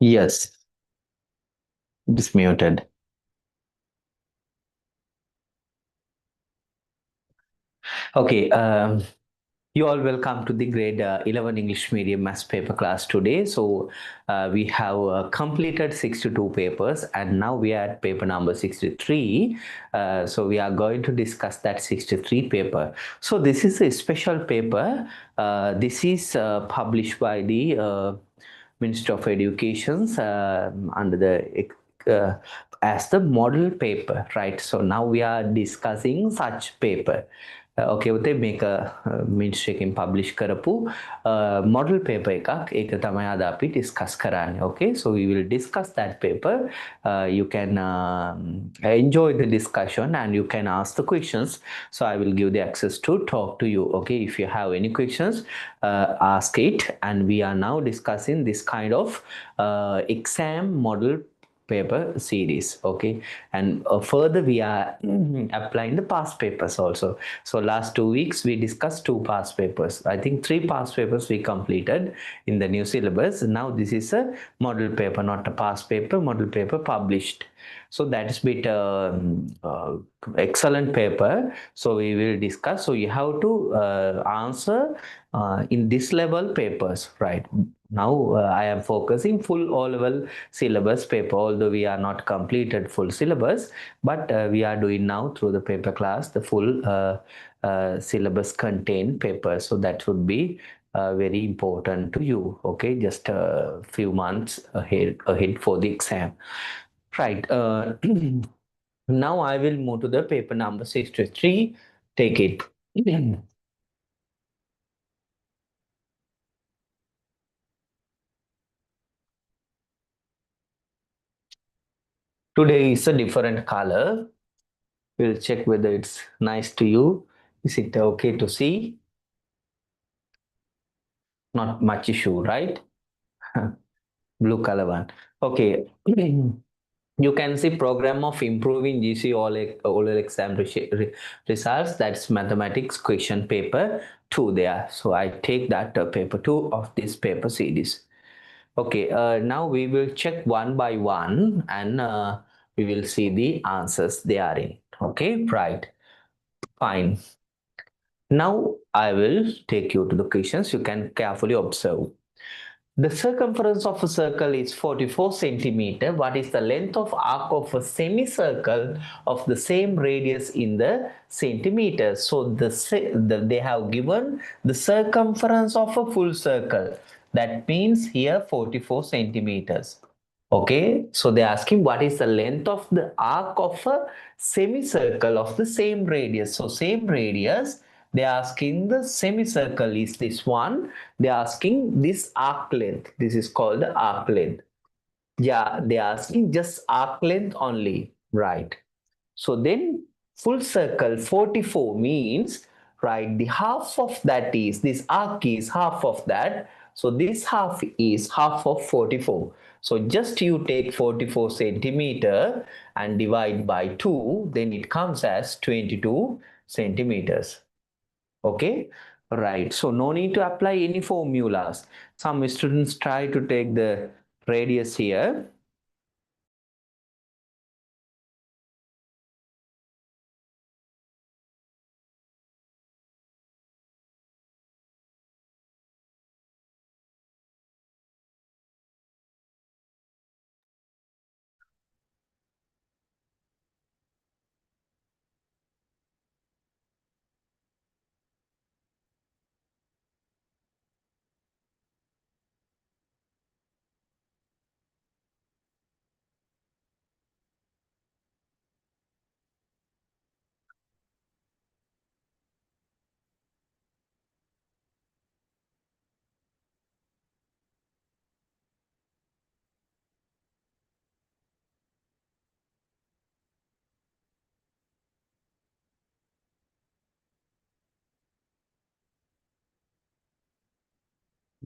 Yes, it's muted. Okay, you all welcome to the grade 11 English medium maths paper class today. So we have completed 62 papers and now we are at paper number 63. So we are going to discuss that 63 paper. So this is a special paper. This is published by the Ministry of Education under the uh, as the model paper, right? So now we are discussing such paper. Okay, උතේ මේක ministry එකෙන් publish කරපු model paper එකක්. ඒක තමයි අද අපි discuss කරන්නේ. Okay, so we will discuss that paper. You can enjoy the discussion and you can ask the questions. So I will give the access to talk to you. Okay, if you have any questions, ask it. And we are now discussing this kind of exam model paper series. Okay, and further we are applying the past papers also. So last 2 weeks we discussed two past papers. I think three past papers we completed in the new syllabus. Now this is a model paper, not a past paper, model paper published. So that is bit excellent paper. So we will discuss. So you have to answer in this level papers, right? Now I am focusing full O-level syllabus paper, although we are not completed full syllabus, but we are doing now through the paper class the full syllabus contained paper. So that would be very important to you. Okay, just a few months ahead for the exam. Right. Now I will move to the paper number 63. Take it. Today is a different color. We'll check whether it's nice to you. Is it okay to see? Not much issue, right? Blue color one. Okay. You can see program of improving GC oral exam results. That's mathematics question paper 2 there. So I take that paper 2 of this paper series. Okay, now we will check one by one and we will see the answers they are in. Okay, right. Fine. Now I will take you to the questions. You can carefully observe. The circumference of a circle is 44 centimeter. What is the length of arc of a semicircle of the same radius in the centimeters? So they have given the circumference of a full circle. That means here 44 centimeters. Okay, so they're asking what is the length of the arc of a semicircle of the same radius. So same radius, they're asking the semicircle is this one. They're asking this arc length. This is called the arc length. Yeah, they're asking just arc length only, right? So then full circle 44 means, right, the half of that is, this arc is half of that. So this half is half of 44. So just you take 44 centimeter and divide by 2, then it comes as 22 centimeters. Okay, right. So no need to apply any formulas. Some students try to take the radius here.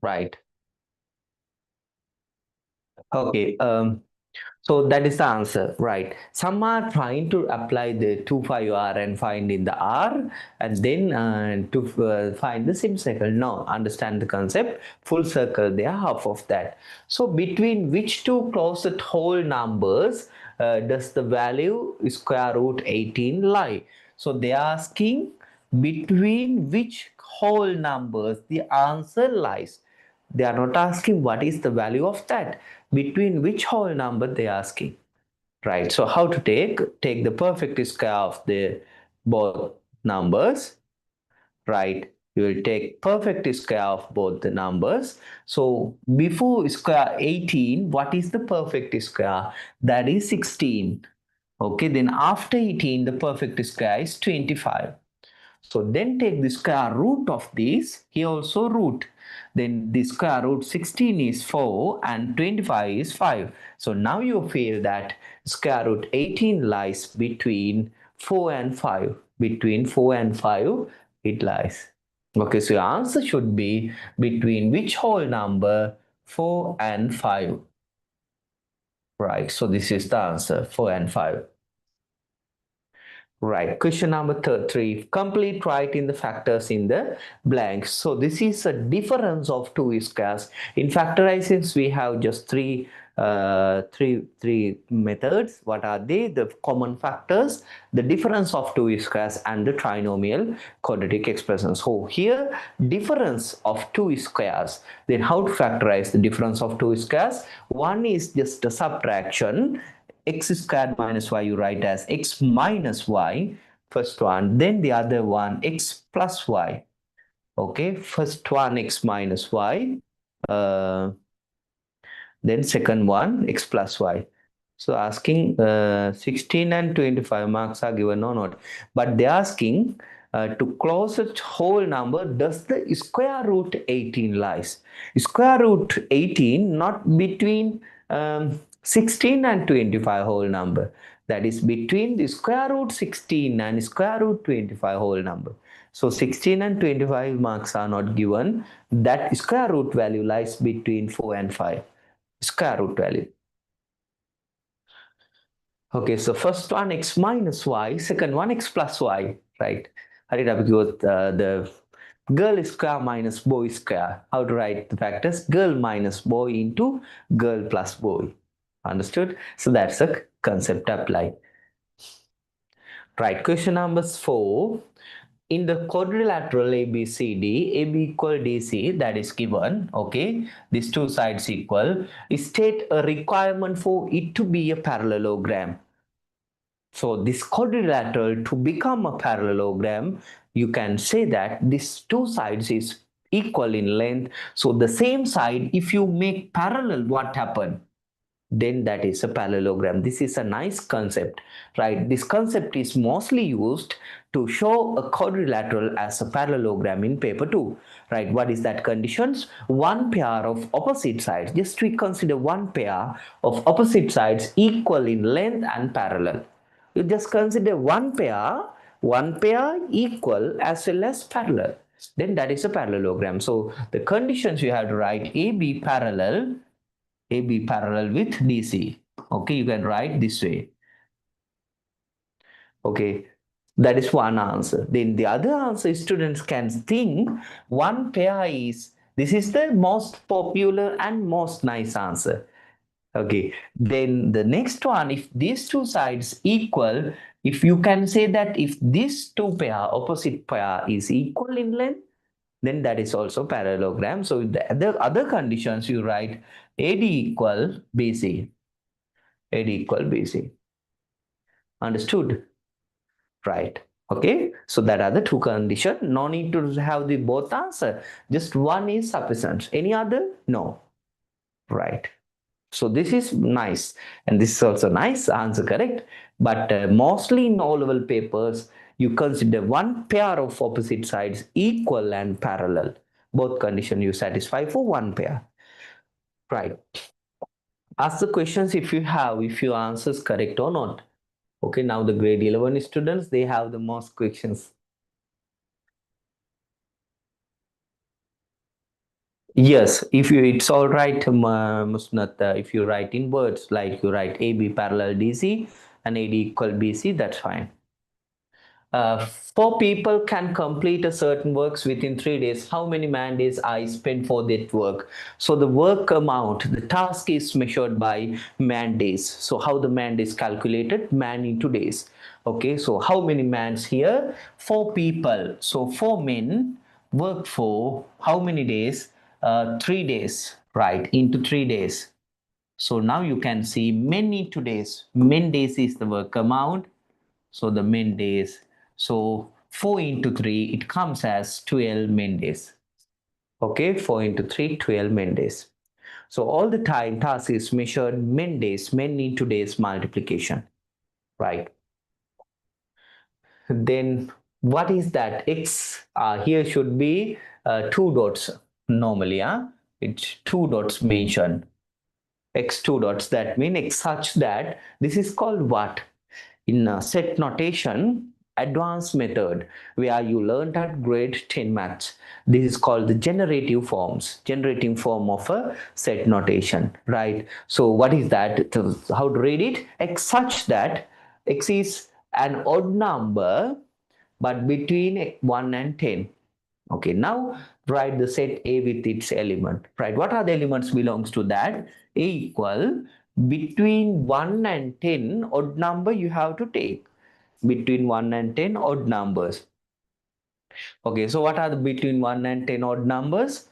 Right. Okay. So that is the answer, right? Some are trying to apply the 2 5 R and find in the R and then to find the sim circle. No, understand the concept. Full circle, they are half of that. So between which two closest whole numbers does the value square root 18 lie? So they are asking between which whole numbers the answer lies. They are not asking what is the value of that. Between which whole number they are asking. Right. So how to take the perfect square of the both numbers. Right. You will take perfect square of both the numbers. So before square 18, what is the perfect square? That is 16. Okay. Then after 18, the perfect square is 25. So then take the square root of this, here also root. Then the square root 16 is 4 and 25 is 5. So now you feel that square root 18 lies between 4 and 5. Between 4 and 5 it lies. Okay, so your answer should be between which whole number? 4 and 5. Right, so this is the answer, 4 and 5. Right. Question number 3. Complete right in the factors in the blanks. So this is a difference of two squares. In factorizations, we have just three methods. What are they? The common factors, the difference of two squares, and the trinomial quadratic expression. So here, difference of two squares. Then how to factorize the difference of two squares? One is just a subtraction, x squared minus y you write as x minus y, first one. Then the other one x plus y. Okay, first one x minus y, uh, then second one x plus y. So asking 16 and 25 marks are given or not, but they're asking to closest whole number does the square root 18 lies. Square root 18 not between 16 and 25 whole number, that is between the square root 16 and square root 25 whole number. So 16 and 25 marks are not given. That square root value lies between 4 and 5. Square root value. Okay, so first one x minus y, second one x plus y, right? Hurry it up with the girl square minus boy square. How to write the factors? Girl minus boy into girl plus boy. Understood? So that's a concept applied. Right, question number 4. In the quadrilateral ABCD, AB equal DC, that is given, okay, these two sides equal, state a requirement for it to be a parallelogram. So this quadrilateral to become a parallelogram, you can say that these two sides is equal in length. So the same side, if you make parallel, what happen? Then that is a parallelogram. This is a nice concept, right? This concept is mostly used to show a quadrilateral as a parallelogram in paper 2, right? What is that conditions? One pair of opposite sides, just we consider one pair of opposite sides equal in length and parallel. You just consider one pair equal as well as parallel. Then that is a parallelogram. So the conditions you have to write AB parallel with DC. Okay, you can write this way. Okay, that is one answer. Then the other answer students can think one pair is, this is the most popular and most nice answer. Okay, then the next one, if these two sides equal, if you can say that if these two pair, opposite pair is equal in length, then that is also parallelogram. So the other conditions you write AD equal BC. AD equal BC. Understood? Right. Okay. So that are the two conditions. No need to have the both answer. Just one is sufficient. Any other? No. Right. So this is nice, and this is also nice answer, correct? But mostly in O-level papers, you consider one pair of opposite sides equal and parallel. Both condition you satisfy for one pair. Right. Ask the questions if you have, if your answer is correct or not. Okay, now the grade 11 students, they have the most questions. Yes, if you it's all right, Musnat, if you write in words like you write AB parallel DC and AD equal BC, that's fine. Four people can complete a certain works within 3 days. How many man days I spend for that work? So the work amount, the task is measured by man days. So how the man days calculated? Man into days. Okay, so how many mans here? Four people. So four men work for how many days? 3 days, right? Into 3 days. So now you can see men into days. Men days is the work amount. So the main days. So 4 into 3, it comes as 12 main days. Okay, 4 into 3, 12 main days. So all the time task is measured main days, main into days multiplication, right? Then what is that? X here should be two dots normally. It's two dots mentioned. X two dots, that mean X such that this is called what? In set notation, advanced method where you learned at grade 10 maths. This is called the generative form of a set notation, right? So what is that? How to read it? X such that X is an odd number but between 1 and 10. Okay, now write the set A with its element, right? What are the elements belongs to that? A equal between 1 and 10 odd number you have to take. Between 1 and 10 odd numbers. Okay, so what are the between 1 and 10 odd numbers?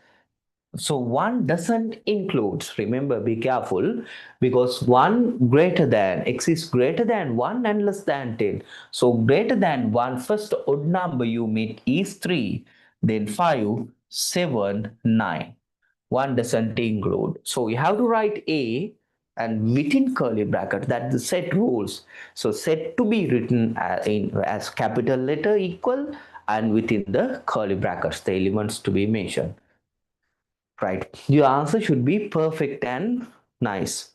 So 1 doesn't include, remember, be careful, because 1 greater than, X is greater than 1 and less than 10. So greater than 1, first odd number you meet is 3, then 5, 7, 9. 1 doesn't include. So you have to write A and within curly bracket, that the set rules. So set to be written as capital letter equal and within the curly brackets, the elements to be mentioned. Right. Your answer should be perfect and nice.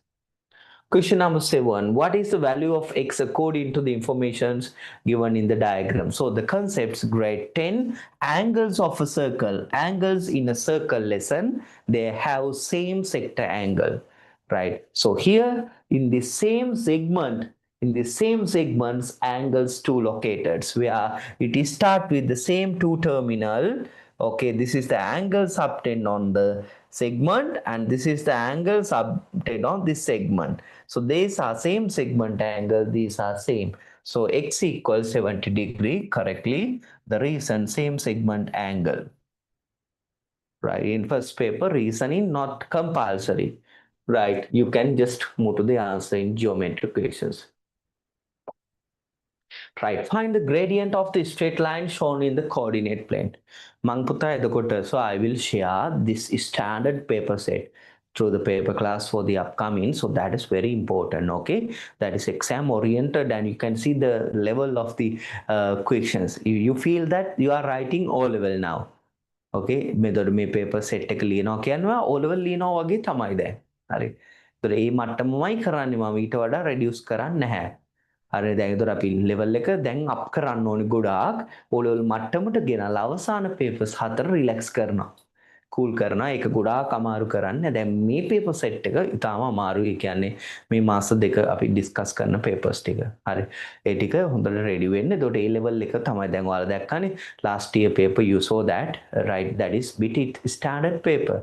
Question number 7. What is the value of x according to the informations given in the diagram? So the concepts grade 10, angles of a circle. Angles in a circle lesson, they have same sector angle, right? So here in the same segment, in the same segments, angles two located, where it is start with the same two terminal. Okay, this is the angle subtend on the segment and this is the angle subtend on this segment. So these are same segment angle, these are same. So x equals 70 degree correctly. The reason same segment angle. Right, in first paper reasoning not compulsory. Right, you can just move to the answer in geometric equations. Right, find the gradient of the straight line shown in the coordinate plane. So I will share this standard paper set through the paper class for the upcoming. So that is very important. Okay, that is exam oriented and you can see the level of the questions. You feel that you are writing O level now. Okay, මෙතකොට මේ paper set එක ලියනවා කියනවා O level ලියනවා වගේ තමයි දැන්. හරි. ඒතකොට මේ මට්ටමමයි කරන්නේ මම ඊට වඩා reduce කරන්නේ නැහැ. හරි දැන් ඒතකොට අපි level එක දැන් up කරන්න ඕනි ගොඩාක් O level මට්ටමට ගෙනලා අවසාන papers 4 relax කරනවා. කූල් කරනවා ඒක ගොඩාක් අමාරු කරන්න. දැන් මේ paper set එක ඉතාම අමාරුයි. ඒ කියන්නේ මේ මාස දෙක අපි discuss කරන papers ටික. හරි. ඒ ටික හොඳට ready වෙන්න. එතකොට A level එක තමයි දැන් ඔයාලා දැක්කනේ last year paper you saw that, right? That is bit standard paper.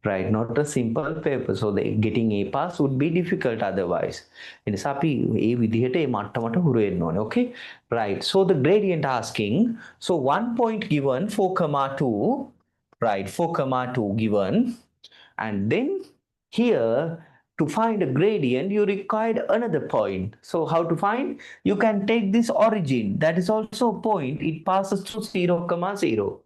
Right, not a simple paper. So the getting A pass would be difficult otherwise. එනිසා අපි ඒ විදිහට ඒ මට්ටමට හුරු වෙන්න ඕනේ. Okay? Right. So the gradient asking, so 1 point given 4,2, right? 4,2 given, and then here to find a gradient you required another point. So how to find? You can take this origin, that is also a point, it passes through 0,0.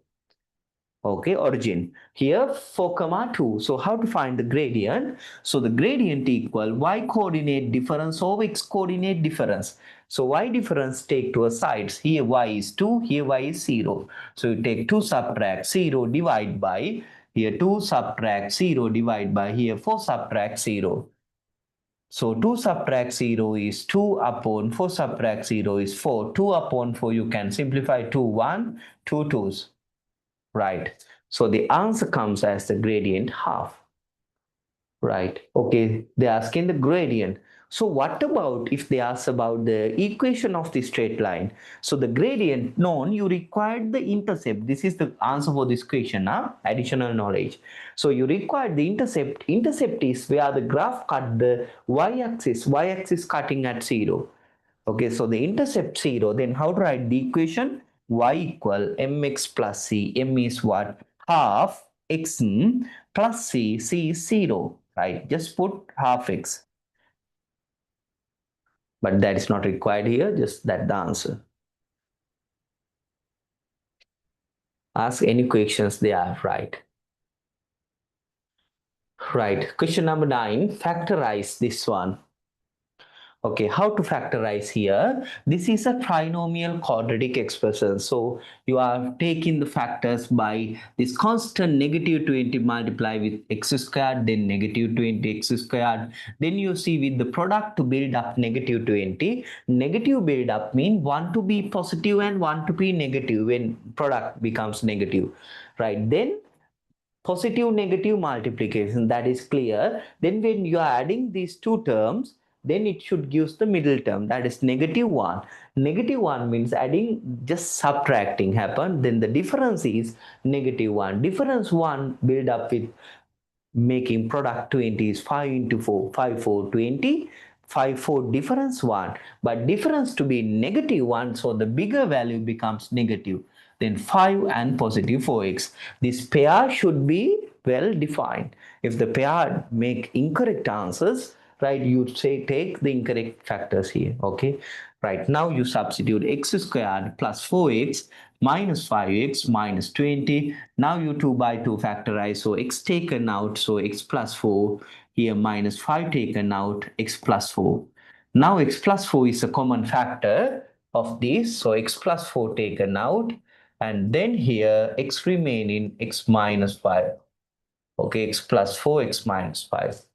Okay, origin here 4,2. So how to find the gradient? So the gradient equal y coordinate difference over x coordinate difference. So y difference take to a sides. Here y is 2, here y is 0. So you take 2 subtract 0 divide by here 2 subtract 0 divide by here 4 subtract 0. So 2 subtract 0 is 2 upon 4 subtract 0 is 4. 2 upon 4 you can simplify 2 1 2 2s. Right. So the answer comes as the gradient half. Right. Okay. They're asking the gradient. So what about if they ask about the equation of the straight line? So the gradient known, you required the intercept. This is the answer for this question, huh? Additional knowledge. So you require the intercept. Intercept is where the graph cut the y-axis. Y-axis cutting at 0. Okay, so the intercept 0. Then how to write the equation? Y equal mx plus c. M is what? Half x plus c. C is 0. Right? Just put half x. But that is not required here. Just that the answer. Ask any questions they are right. Right. Question number 9. Factorize this one. Okay, how to factorize here? This is a trinomial quadratic expression. So you are taking the factors by this constant negative 20 multiply with x squared, then negative 20 x squared. Then you see with the product to build up negative 20. Negative build up mean one to be positive and one to be negative when product becomes negative. Right, then positive negative multiplication, that is clear. Then when you are adding these two terms, then it should give the middle term, that is negative 1. Negative 1 means adding, just subtracting happen, then the difference is negative 1. Difference 1 build up with making product 20 is 5 into 4, 5 4 20, 5 4 difference 1, but difference to be negative 1, so the bigger value becomes negative, then 5 and positive 4x. This pair should be well defined. If the pair make incorrect answers, right, you say take the incorrect factors here. Okay, right, now you substitute x squared plus 4x minus 5x minus 20. Now you 2 by 2 factorize, so x taken out, so x plus 4, here minus 5 taken out, x plus 4. Now x plus 4 is a common factor of this, so x plus 4 taken out, and then here x remaining, x minus 5. Okay, x plus 4, x minus 5.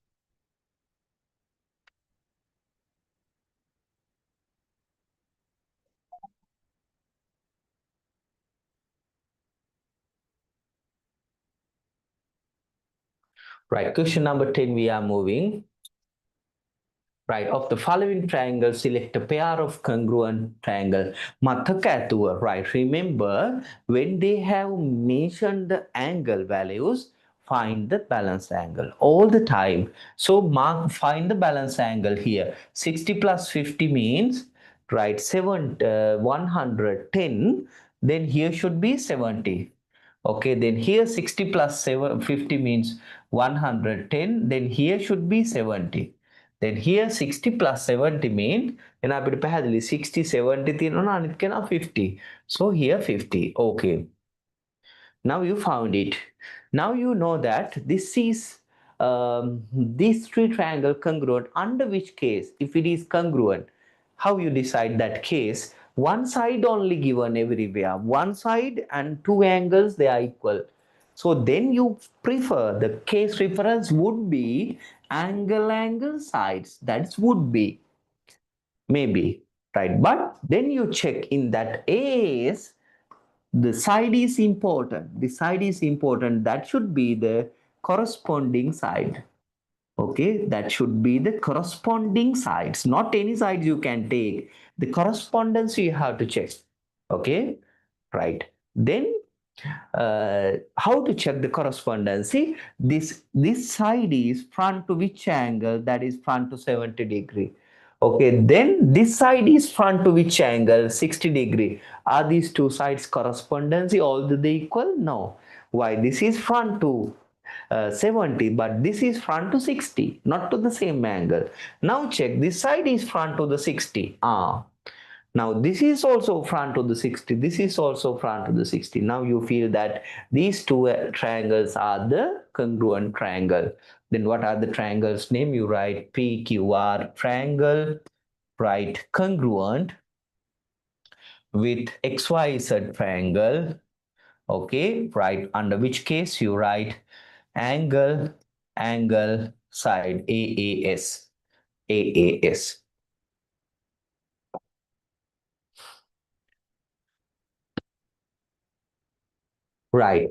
Right, question number 10 we are moving. Right, of the following triangles, select a pair of congruent triangle. Mathakatua, right, remember when they have mentioned the angle values, find the balance angle all the time. So find the balance angle here. 60 plus 50 means, right, 110, then here should be 70. Okay, then here 60 plus 50 means 110, then here should be 70. Then here 60 plus 70 means, then අපිට පැහැදිලි 60 70 තියෙනවා අනිත් කෙනා 50. So here 50. Okay. Now you found it. Now you know that this is these three triangle congruent. Under which case, if it is congruent, how you decide that case? One side only given everywhere. One side and two angles they are equal. So then you prefer the case reference would be angle sides. That would be maybe right. But then you check in that AS the side is important. The side is important. That should be the corresponding side. Okay, that should be the corresponding sides. Not any sides you can take. The correspondence you have to check. Okay, right. Then how to check the correspondence? See, this side is front to which angle? That is front to 70 degree. Okay, then this side is front to which angle? 60 degree. Are these two sides correspondency? All do they equal? No. Why? This is front to 70, but this is front to 60, not to the same angle. Now check, this side is front to the 60. Now this is also front to the 60, this is also front to the 60. Now you feel that these two triangles are the congruent triangle. Then what are the triangles name? You write PQR triangle, write congruent with XYZ triangle. Okay, right, under which case you write angle side AAS. AAS. Right.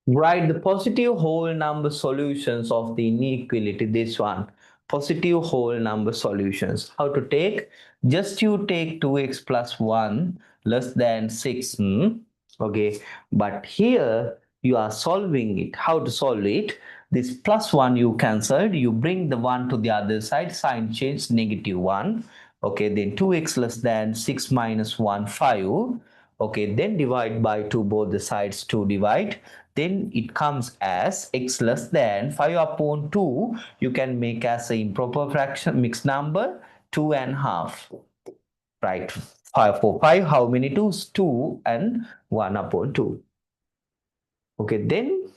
Write the positive whole number solutions of the inequality. This one, positive whole number solutions. How to take? Just you take 2x plus 1 less than 6. Okay, but here you are solving it. How to solve it? This plus 1 you cancelled. You bring the 1 to the other side. Sign change, -1. Okay, then 2x less than 6 minus 1, 5. Okay, then divide by 2 both the sides to divide. Then it comes as x less than 5 upon 2. You can make as an improper fraction mixed number 2.5. Right. 5 for 5, how many 2's? 2 and 1 upon 2. Okay, then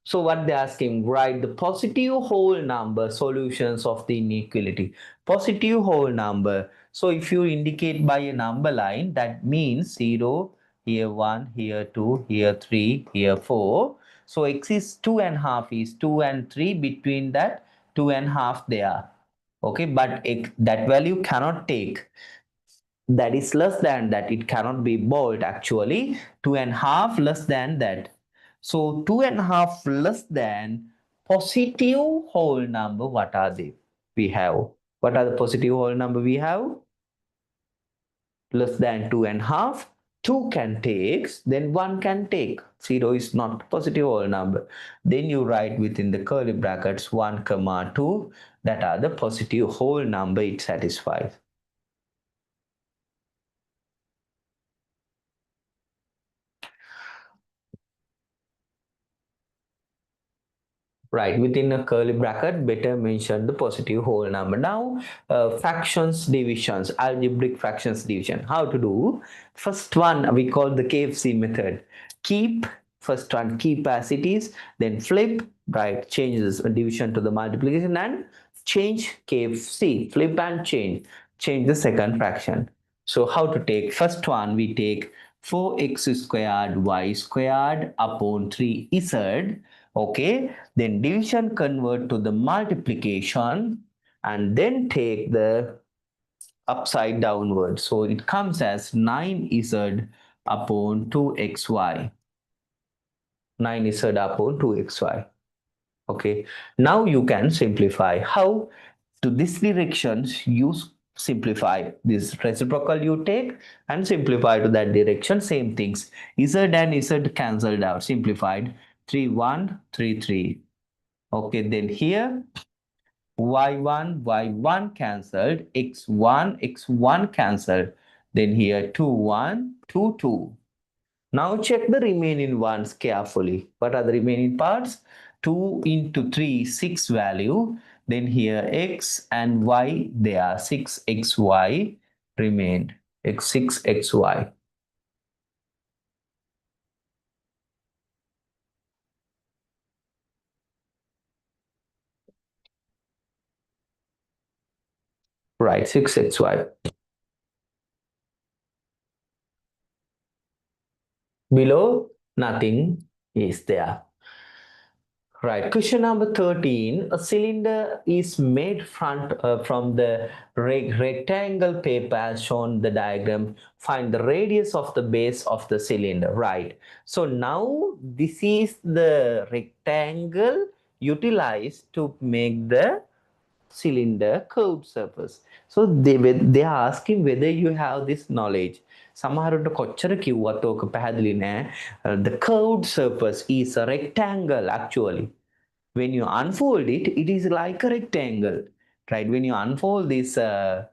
so what they're asking, write the positive whole number solutions of the inequality. Positive whole number. So if you indicate by a number line, that means 0, here 1, here 2, here 3, here 4. So x is 2.5 is 2 and 3, between that 2.5 there. Okay, but that value cannot take. That is less than that. It cannot be bold actually. 2.5 less than that. So 2.5 less than positive whole number. What are they? We have. What are the positive whole number we have? Less than 2.5. 2 can take, then 1 can take. 0 is not positive whole number. Then you write within the curly brackets 1 comma 2. That are the positive whole number it satisfies. Right, within a curly bracket, better mention the positive whole number. Now, fractions divisions, algebraic fractions division. How to do? First one, we call the KFC method. Keep, first one, keep as it is, then flip, right, changes division to the multiplication and change KFC, flip and change the second fraction. So how to take? First one, we take 4x squared y squared upon 3z. Okay, then division convert to the multiplication and then take the upside downward. So it comes as 9z upon 2xy. 9z upon 2xy. Okay, now you can simplify. How? To this directions you simplify. This reciprocal you take and simplify to that direction. Same things. Z and Z cancelled out. Simplified. 3 1 3 3. Okay, then here y1 y1 cancelled, x1 cancelled. Then here 2 1 2 2. Now check the remaining ones carefully. What are the remaining parts? 2 into 3, 6 value. Then here x and y, they are 6xy remained. X6xy. Right, 6xy. Below, nothing is there. Right. Question number 13. A cylinder is made from the rectangle paper as shown the diagram. Find the radius of the base of the cylinder. Right. So now this is the rectangle utilized to make the cylinder curved surface. So they are asking whether you have this knowledge. සමහරට කොච්චර කිව්වත් ඕක පැහැදිලි නෑ. The curved surface is a rectangle actually. When you unfold it, it is like a rectangle, right? When you unfold this uh,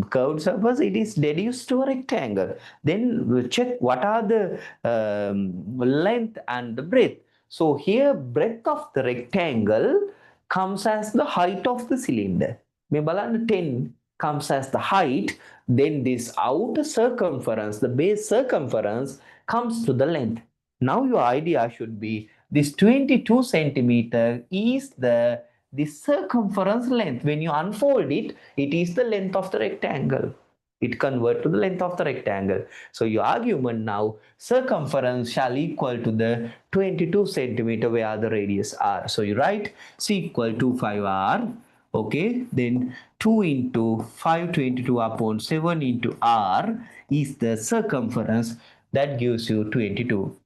curved surface, it is reduced to a rectangle. Then check what are the length and the breadth. So here, breadth of the rectangle comes as the height of the cylinder. මේ බලන්න 10 comes as the height, then this outer circumference, the base circumference, comes to the length. Now your idea should be this 22 centimeter is the circumference length. When you unfold it, it is the length of the rectangle. It converts to the length of the rectangle. So your argument now, circumference shall equal to the 22 centimeter where the radius r. So you write c equal to 5r. Okay, then 2 into 522 upon 7 into r is the circumference. That gives you 22.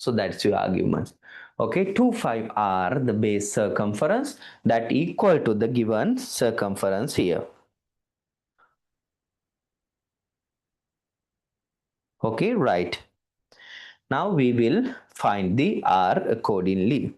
So that's your argument. Okay, 2, 5 are the base circumference that equal to the given circumference here. Okay, right. Now we will find the R accordingly.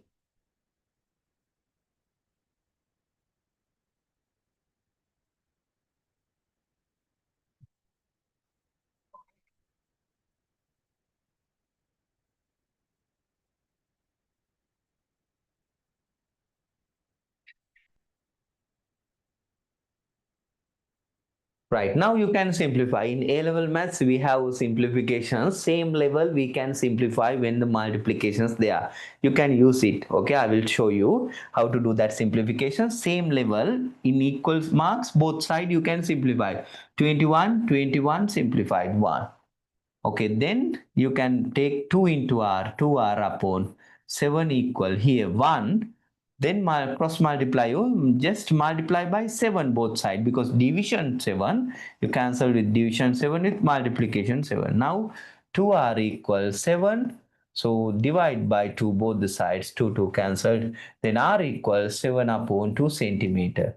Right, now you can simplify. In A-level maths, we have simplifications. Same level, we can simplify when the multiplications there. You can use it. Okay, I will show you how to do that simplification. Same level, in equal marks, both side you can simplify. 21, 21 simplified 1. Okay, then you can take 2 into R, 2R upon 7 equal here 1. Then cross multiply, you just multiply by 7 both side, because division 7, you cancel with division 7 with multiplication 7. Now 2R equals 7. So divide by 2 both the sides, 2 2 cancelled. Then R equals 7 upon 2 centimeter.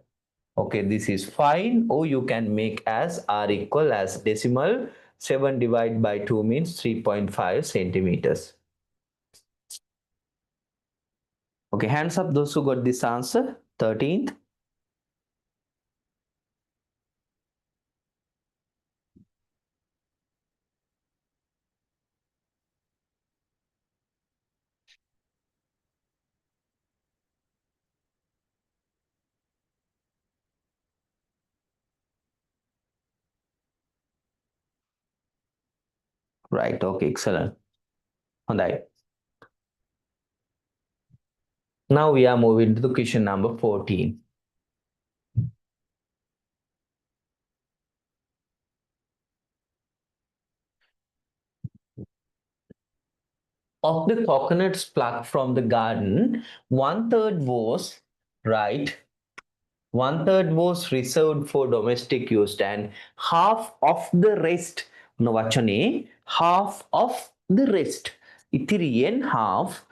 Okay, this is fine. Or you can make as R equal as decimal. 7 divided by 2 means 3.5 centimeters. Okay, hands up those who got this answer. 13th. Right, okay, excellent. All right. Now we are moving to the question number 14. Of the coconuts plucked from the garden, 1/3 was, right, 1/3 was reserved for domestic use, and half of the rest, no, vachane, half of the rest, Ithirian half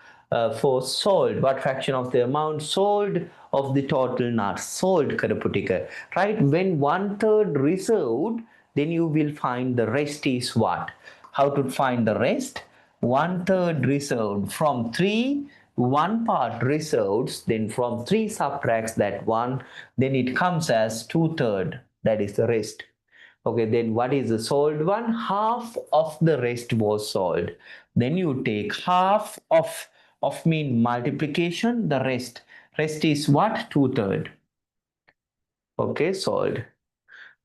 for sold. What fraction of the amount sold of the total nuts sold karaputika, right? When 1/3 reserved, then you will find the rest is what? How to find the rest? 1/3 reserved from 3, 1 part reserved, then from 3 subtracts that 1, then it comes as 2/3, that is the rest. Okay, then what is the sold one? Half of the rest was sold. Then you take half of mean multiplication, the rest is what? 2/3. Okay, sold.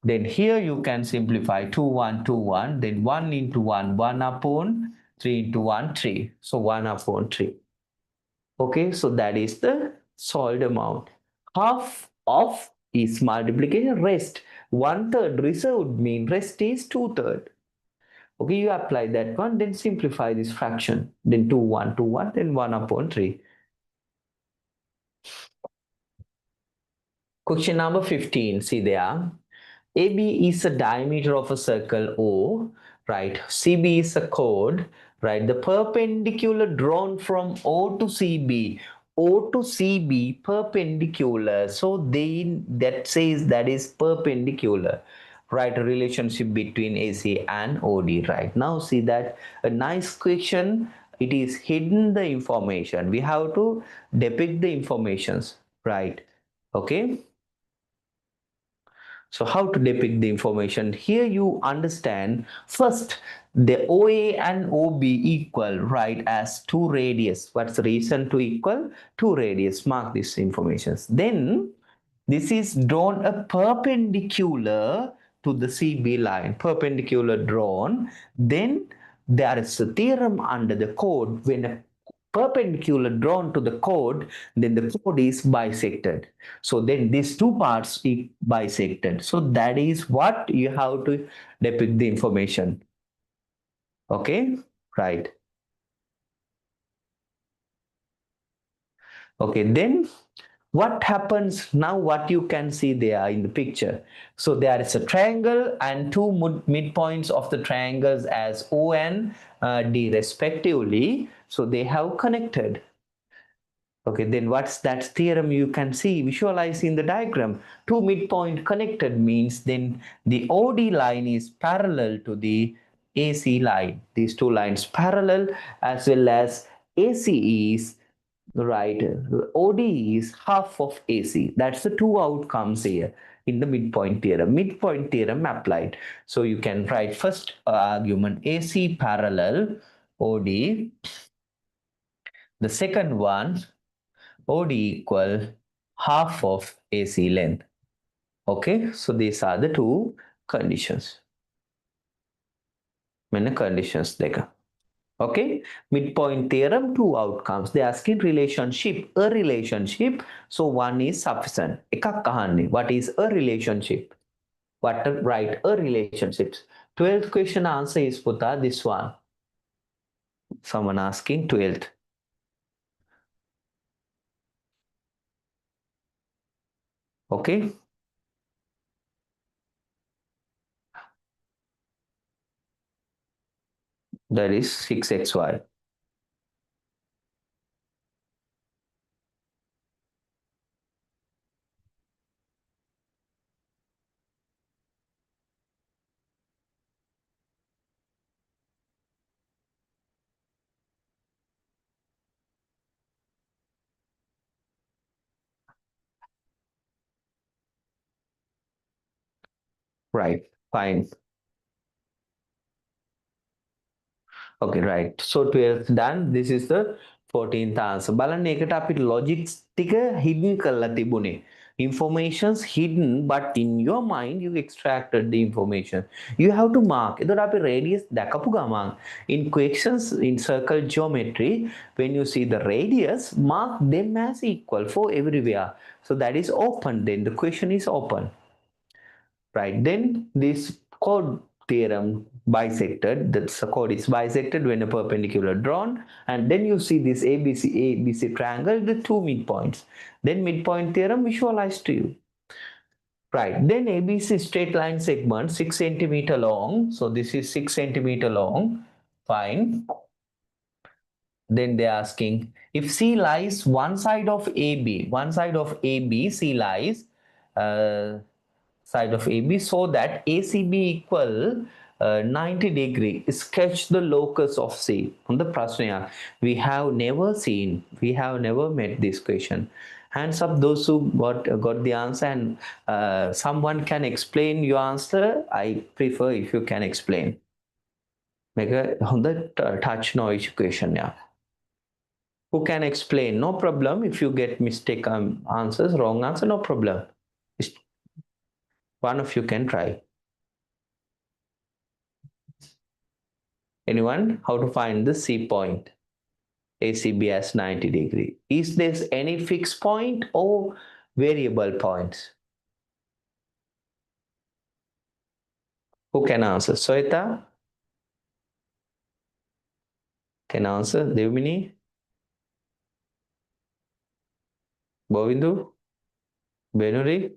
Then here you can simplify 2 1 2 1, then 1 into 1 1 upon 3 into 1 3, so 1 upon 3. Okay, so that is the sold amount. Half of is multiplication, rest 1/3 reserved mean rest is 2/3. Okay, you apply that one, then simplify this fraction, then 2 1 2 1, then 1 upon 3. Question number 15, see there. AB is a diameter of a circle O, right? CB is a chord, right? The perpendicular drawn from O to CB, O to CB perpendicular. So then that says that is perpendicular, right? A relationship between AC and OD, right? Now see that a nice question. It is hidden the information. We have to depict the informations, right? Okay. So how to depict the information? Here you understand first the OA and OB equal, right, as 2 radius. What's the reason to equal? 2 radius. Mark this information. Then this is drawn a perpendicular to the CB line, perpendicular drawn. Then there is a theorem under the chord. When a perpendicular drawn to the chord, then the chord is bisected. So then these two parts is bisected. So that is what you have to depict the information. Okay, right. Okay, then what happens now? What you can see there in the picture. So there is a triangle and two midpoints of the triangles as O and D respectively. So they have connected. Okay, then what's that theorem? You can see, visualize in the diagram. Two midpoint connected means then the OD line is parallel to the AC line. These two lines parallel, as well as AC is right. OD is half of AC. That's the two outcomes here in the midpoint theorem. Midpoint theorem applied. So you can write first argument AC parallel OD. The second one, OD equal half of AC length. Okay, so these are the two conditions. Many conditions there. Okay, midpoint theorem, two outcomes. They ask in relationship, a relationship. So one is sufficient. What is a relationship? What to write a relationship? 12th question answer is Puta, this one. Someone asking 12th. Okay. That is 6xy. Right, fine. Okay, right. So 12th done. This is the 14th answer. බලන්න ඒකට අපි logics ටික hidden කරලා තිබුණේ. Informations hidden, but in your mind you extracted the information. You have to mark. එතකොට අපි radius දැකපු ගමන් in questions in circle geometry, when you see the radius, mark them as equal for everywhere. So that is open. Then the question is open. Right, then this chord theorem bisected, the chord is bisected when a perpendicular drawn, and then you see this ABC triangle, the two midpoints. Then midpoint theorem visualized to you. Right, then ABC straight line segment 6 centimeter long. So this is 6 centimeter long. Fine. Then they're asking if C lies one side of AB, C lies side of AB, so that ACB equal 90 degree. Sketch the locus of C. On the prasnaya, we have never met this question. Hands up those who got the answer, and someone can explain your answer. I prefer if you can explain. Make a on the touch noise question, yeah. Who can explain? No problem. If you get mistake answers, wrong answer, no problem. One of you can try. Anyone? How to find the C point? ACB as 90 degree. Is there any fixed point or variable points? Who can answer? Soita? Can answer? Devmini? Govindu? Benuri?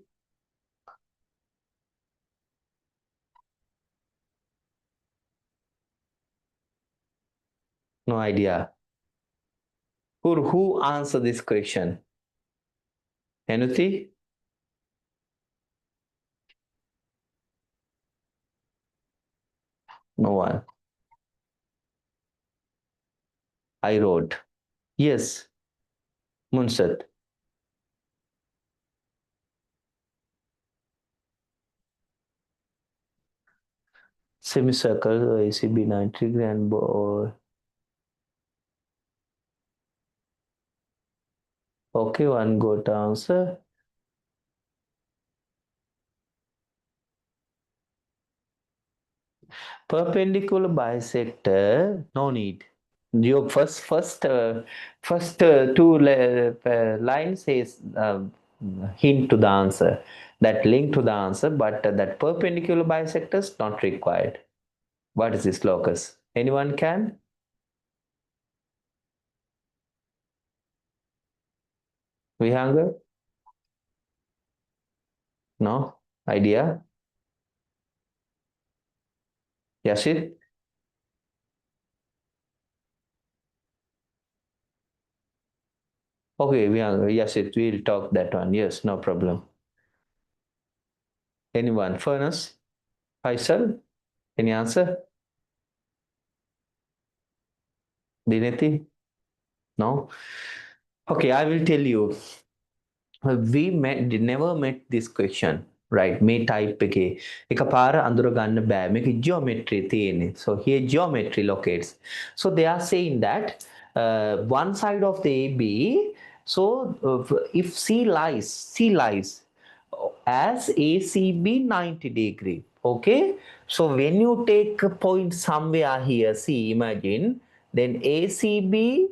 No idea. Who answer this question? Henuti? No one. I wrote. Yes. Munsat. Semicircle, ACB 90 degree and ball. Okay, one good answer. Perpendicular bisector, no need. Your first two lines is hint to the answer, that link to the answer, but that perpendicular bisector is not required. What is this locus? Anyone can? Vihanga? No idea? Yashit? Okay, yes, we'll talk that one. Yes, no problem. Anyone? Furnace? Faisal? Any answer? Dinati? No? Okay, I will tell you. Never met this question, right? මේ type එකේ එකපාර අඳුර ගන්න බෑ. මේක geometry තියෙන්නේ. So here geometry locates. So they are saying that one side of the AB, so if C lies as ACB 90 degree, okay? So when you take a point somewhere here, see, imagine, then ACB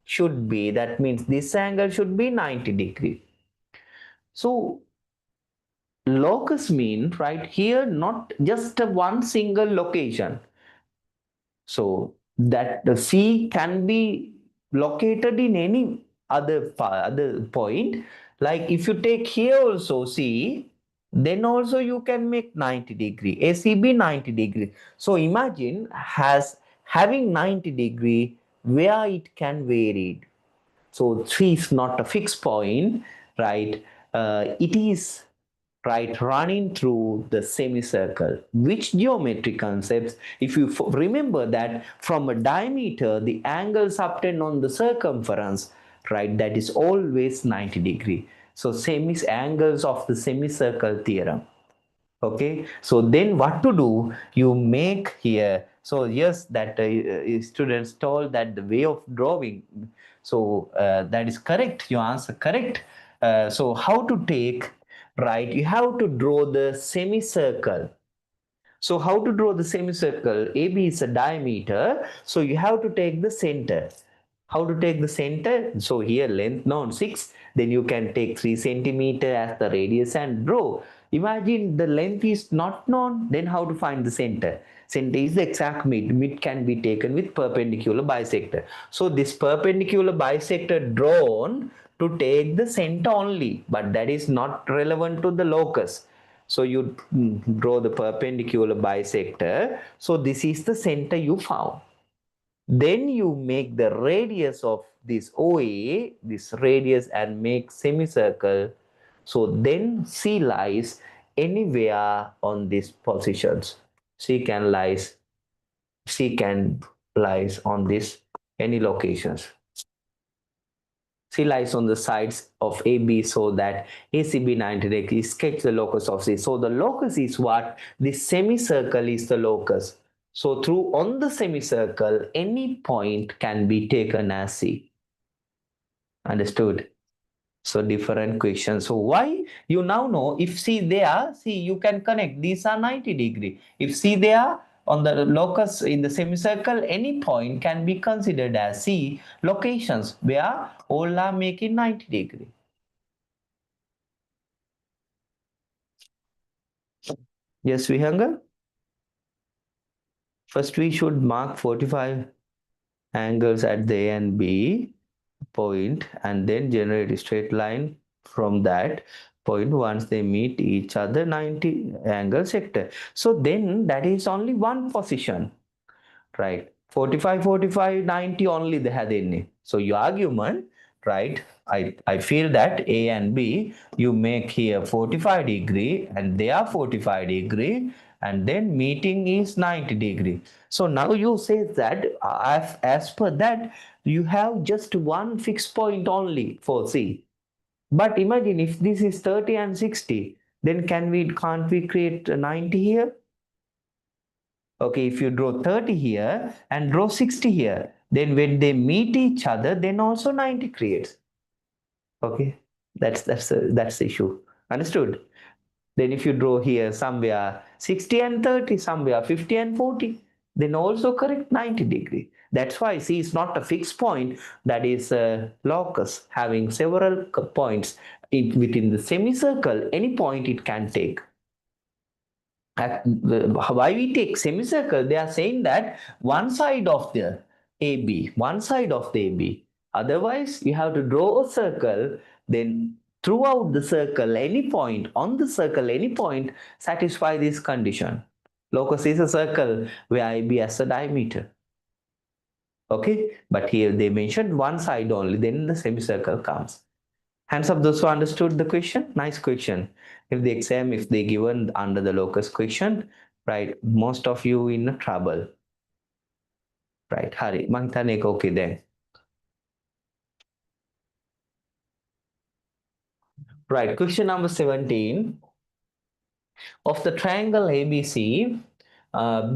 should be, that means this angle should be 90 degree. So locus mean right here, not just a one single location. So that the C can be located in any other point. Like if you take here also C, then also you can make 90 degree, ACB 90 degree. So imagine having 90 degree where it can vary. So 3 is not a fixed point, right? It is right running through the semicircle. Which geometry concepts, if you remember that from a diameter, the angle obtained on the circumference, right, that is always 90 degree. So same is angles of the semicircle theorem. Okay, so then what to do? You make here. So yes, that students told that the way of drawing. So that is correct. Your answer correct. So how to take, right? You have to draw the semicircle. So how to draw the semicircle? AB is a diameter. So you have to take the center. How to take the center? So here length known 6. Then you can take 3 centimeter as the radius and draw. Imagine the length is not known. Then how to find the center? Center is the exact mid. Mid can be taken with perpendicular bisector. So this perpendicular bisector drawn to take the center only. But that is not relevant to the locus. So you draw the perpendicular bisector. So this is the center you found. Then you make the radius of this OA, this radius, and make semicircle. So then C lies anywhere on these positions. C can lies on this any locations. C lies on the sides of AB so that ACB 90 degree sketch the locus of C. So the locus is what? The semicircle is the locus. So through on the semicircle, any point can be taken as C. Understood? So different questions. So why? You now know if C there, see you can connect. These are 90 degree. If C there, on the locus in the semicircle, any point can be considered as C locations where all are making 90 degree. Yes, Vihanga? First, we should mark 45 angles at the A and B point and then generate a straight line from that point once they meet each other 90 angle sector. So then that is only one position. Right, 45 45 90 only they had in it. So your argument, right, I feel that A and B you make here 45 degree and they are 45 degree and then meeting is 90 degree. So now you say that as per that you have just one fixed point only for C. But imagine if this is 30 and 60, then can't we create 90 here? Okay, if you draw 30 here and draw 60 here, then when they meet each other, then also 90 creates. Okay, that's the issue. Understood? Then if you draw here somewhere 60 and 30, somewhere 50 and 40, then also correct 90 degree. That's why C is not a fixed point, that is a locus having several points within the semicircle, any point it can take. Why we take semicircle? They are saying that one side of the AB, one side of the AB. Otherwise, you have to draw a circle, then throughout the circle, any point, on the circle, any point, satisfy this condition. Locus is a circle where AB has a diameter. Okay, but here they mentioned one side only, then the semicircle comes. Hands up those who understood the question. Nice question. If the exam, if they given under the locus question, right, most of you in trouble. Right, Hari. Mangtane okay then. Right, question number 17. Of the triangle ABC,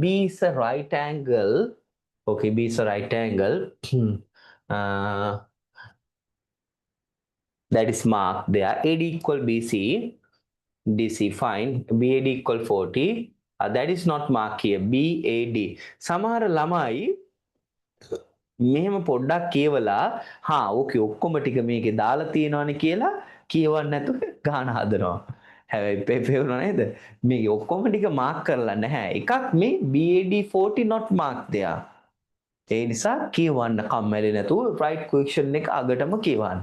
B is a right angle. Okay, B is a right angle. uh, that is marked there. AD equal BC. DC fine. BAD equal 40. That is not marked here. BAD. සමහර ළමයි මෙහෙම පොඩ්ඩක් කියවලා ඕකේ ඔක්කොම ටික මේකේ දාලා තියෙනවනේ කියලා කියවන්න නැතුව ගාන හදනවා. හැබැයි පෙවුණා නේද? මේකේ ඔක්කොම ටික මාක් කරලා නැහැ. එකක් මේ BAD 40 not marked there. ඒ නිසා කියවන්න කම්මැලි නැතුව right question එක අගටම කියවන්න.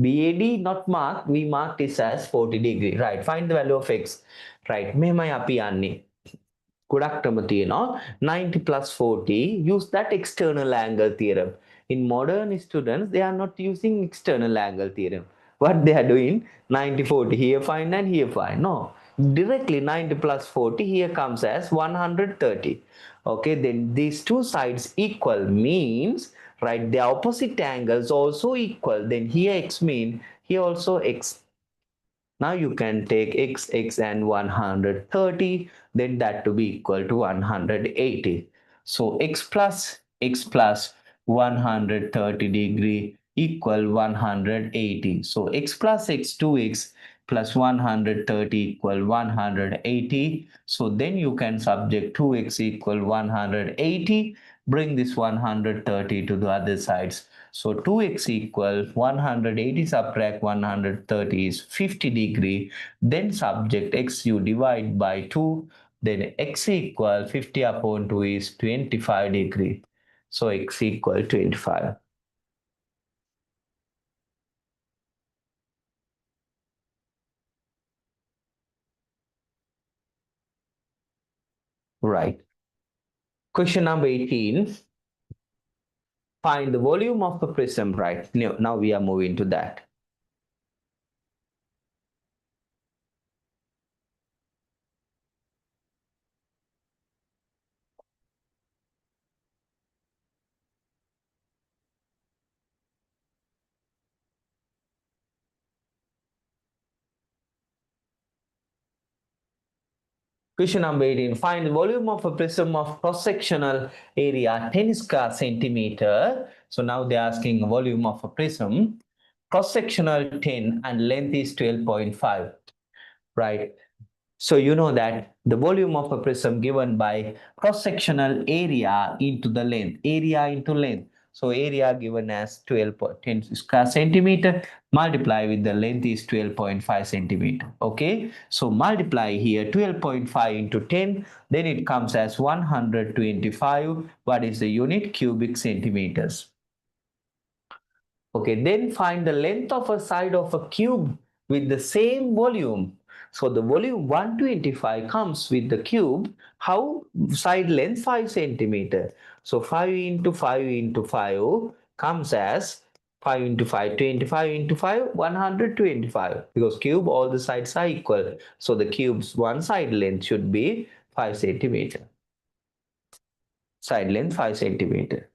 BAD not marked, we marked this as 40 degree. Right, find the value of x. Right, මෙහෙමයි අපි යන්නේ. ගොඩක්ටම තියෙනවා 90 plus 40, use that external angle theorem. In modern students, they are not using external angle theorem. What they are doing, 90 40 here find and here find. No, directly 90 plus 40 here comes as 130. Okay, then these two sides equal means, right, the opposite angles also equal. Then here x mean, here also x. Now you can take x and 130, then that to be equal to 180. So x plus 130 degree equal 180. So x plus x 2x plus 130 equal 180. So then you can subject 2x equal 180. Bring this 130 to the other sides. So 2x equal 180 subtract 130 is 50 degree. Then subject x you divide by 2. Then x equal 50 upon 2 is 25 degree. So x equal 25. Right. Question number 18. Find the volume of the prism. Right. Now we are moving to that. Question number 18. Find the volume of a prism of cross-sectional area 10 square centimeter. So now they're asking volume of a prism. Cross-sectional 10 and length is 12.5. Right. So you know that the volume of a prism given by cross-sectional area into the length. Area into length. So area given as 12.10 square centimeter, multiply with the length is 12.5 centimeter. Okay, so multiply here 12.5 into 10, then it comes as 125. What is the unit? Cubic centimeters. Okay, then find the length of a side of a cube with the same volume. So the volume 125 comes with the cube. How? Side length 5 centimeter. So 5 into 5 into 5 comes as 5 into 5, 25 into 5, 125. Because cube, all the sides are equal. So the cube's one side length should be 5 centimeter. Side length 5 centimeter.